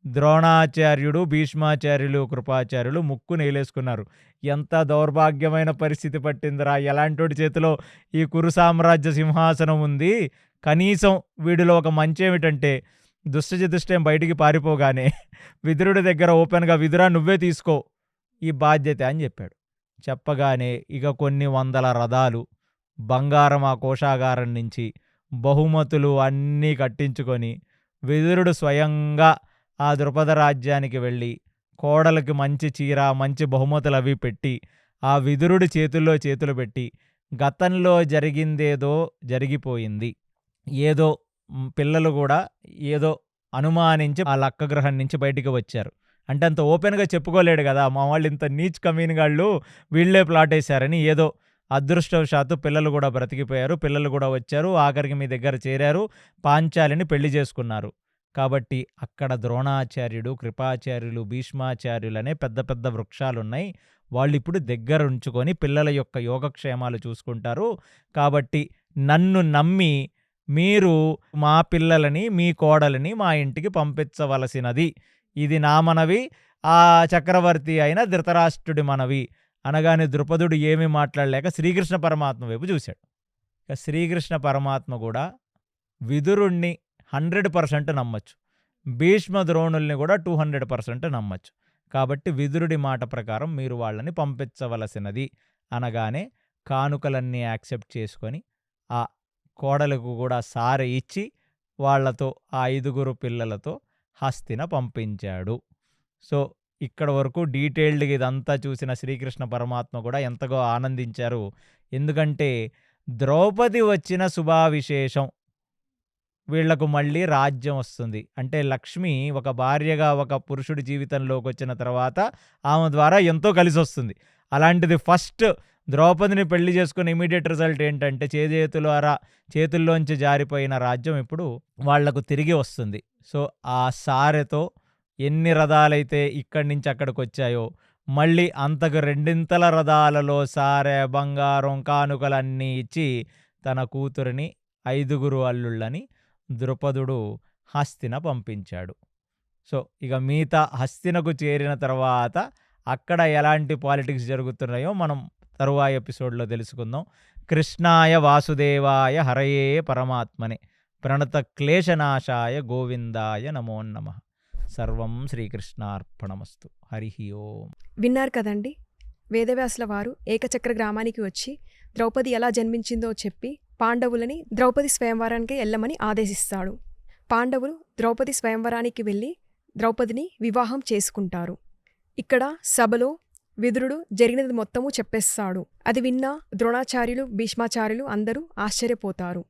ద్రోణాచార్యుడు, భీష్మాచార్యులు, కృపాచార్యులు ముక్కు నేలేసుకున్నారు. ఎంత దౌర్భాగ్యమైన పరిస్థితి పట్టిందిరా, ఎలాంటి చేతిలో ఈ కురు సామ్రాజ్య సింహాసనం ఉంది. కనీసం వీడిలో ఒక మంచి ఏమిటంటే దుష్టచతుష్టయం బయటికి పారిపోగానే విదురుడి దగ్గర ఓపెన్గా, విదురా నువ్వే తీసుకో ఈ బాధ్యత అని చెప్పాడు. చెప్పగానే ఇక కొన్ని 100 రథాలు, బంగారం ఆ కోశాగారం నుంచి, బహుమతులు అన్నీ కట్టించుకొని విదురుడు స్వయంగా ఆ ద్రుపద రాజ్యానికి వెళ్ళి కోడలికి మంచి చీర, మంచి బహుమతులు అవి పెట్టి, ఆ విదురుడి చేతుల్లో చేతులు పెట్టి, గతంలో జరిగిందేదో జరిగిపోయింది, ఏదో పిల్లలు కూడా ఏదో అనుమానించి ఆ లక్క గ్రహం నుంచి బయటికి వచ్చారు అంటే అంత ఓపెన్గా చెప్పుకోలేడు కదా, మా వాళ్ళు ఇంత నీచ్ కమీన్గాళ్ళు వీళ్లే ప్లాట్ వేశారని. ఏదో అదృష్టవశాత్తు పిల్లలు కూడా బ్రతికిపోయారు, పిల్లలు కూడా వచ్చారు, ఆఖరికి మీ దగ్గర చేరారు, పాంచాలిని పెళ్లి చేసుకున్నారు. కాబట్టి అక్కడ ద్రోణాచార్యుడు, కృపాచార్యులు, భీష్మాచార్యులు అనే పెద్ద పెద్ద వృక్షాలున్నాయి. వాళ్ళు ఇప్పుడు దగ్గర ఉంచుకొని పిల్లల యొక్క యోగక్షేమాలు చూసుకుంటారు. కాబట్టి నన్ను నమ్మి మీరు మా పిల్లలని, మీ కోడలిని మా ఇంటికి పంపించవలసినది, ఇది నా మనవి. ఆ చక్రవర్తి అయిన ధృతరాష్ట్రుడి మనవి అనగానే ద్రుపదుడు ఏమీ మాట్లాడలేక శ్రీకృష్ణ పరమాత్మ వైపు చూశాడు. ఇక శ్రీకృష్ణ పరమాత్మ కూడా విదురుణ్ణి 100% నమ్మచ్చు, భీష్మ ద్రోణుల్ని కూడా 200% నమ్మచ్చు. కాబట్టి విదురుడి మాట ప్రకారం మీరు వాళ్ళని పంపించవలసినది అనగానే కానుకలన్నీ యాక్సెప్ట్ చేసుకొని ఆ కోడలకు కూడా సారె ఇచ్చి వాళ్లతో ఆ 5 పిల్లలతో హస్తిన పంపించాడు. సో ఇక్కడ వరకు డీటెయిల్డ్గా ఇదంతా చూసిన శ్రీకృష్ణ పరమాత్మ కూడా ఎంతగా ఆనందించారు. ఎందుకంటే ద్రౌపది వచ్చిన శుభావిశేషం, వీళ్లకు మళ్ళీ రాజ్యం వస్తుంది. అంటే లక్ష్మి ఒక భార్యగా ఒక పురుషుడి జీవితంలోకి వచ్చిన తర్వాత ఆమె ద్వారా ఎంతో కలిసి వస్తుంది. అలాంటిది ఫస్ట్ ద్రౌపదిని పెళ్లి చేసుకుని ఇమీడియట్ రిజల్ట్ ఏంటంటే చేతుల్లోంచి జారిపోయిన రాజ్యం ఇప్పుడు వాళ్లకు తిరిగి వస్తుంది. సో ఆ సారెతో ఎన్ని రథాలైతే ఇక్కడి నుంచి అక్కడికి వచ్చాయో మళ్ళీ అంతకు 2 రథాలలో సారె, బంగారం, కానుకలన్నీ ఇచ్చి తన కూతురిని 5 అల్లుళ్ళని ద్రుపదుడు హస్తిన పంపించాడు. సో ఇక మిగతా హస్తినకు చేరిన తర్వాత అక్కడ ఎలాంటి పాలిటిక్స్ జరుగుతున్నాయో మనం తరువాయి ఎపిసోడ్లో తెలుసుకుందాం. కృష్ణాయ వాసుదేవాయ హరయే పరమాత్మనే ప్రణత క్లేశనాశాయ గోవిందాయ నమో నమః. సర్వం శ్రీకృష్ణార్పణమస్తు. హరి ఓం. విన్నారు కదండి, వేదవ్యాసుల వారు ఏకచక్ర గ్రామానికి వచ్చి ద్రౌపది ఎలా జన్మించిందో చెప్పి పాండవులని ద్రౌపది స్వయంవరానికి వెళ్ళమని ఆదేశిస్తాడు. పాండవులు ద్రౌపది స్వయంవరానికి వెళ్ళి ద్రౌపదిని వివాహం చేసుకుంటారు. ఇక్కడ సభలో విదురుడు జరిగినది మొత్తము చెప్పేస్తాడు. అది విన్న ద్రోణాచార్యులు, భీష్మాచార్యులు అందరూ ఆశ్చర్యపోతారు.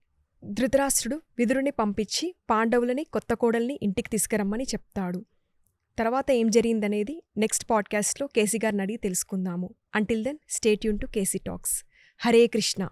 ధృతరాష్ట్రుడు విదురుని పంపించి పాండవులని కొత్త కోడల్ని ఇంటికి తీసుకురమ్మని చెప్తాడు. తర్వాత ఏం జరిగిందనేది నెక్స్ట్ పాడ్కాస్ట్లో కేసీ గారిని అడిగి తెలుసుకుందాము. Until then stay tuned to KC Talks. Hare Krishna.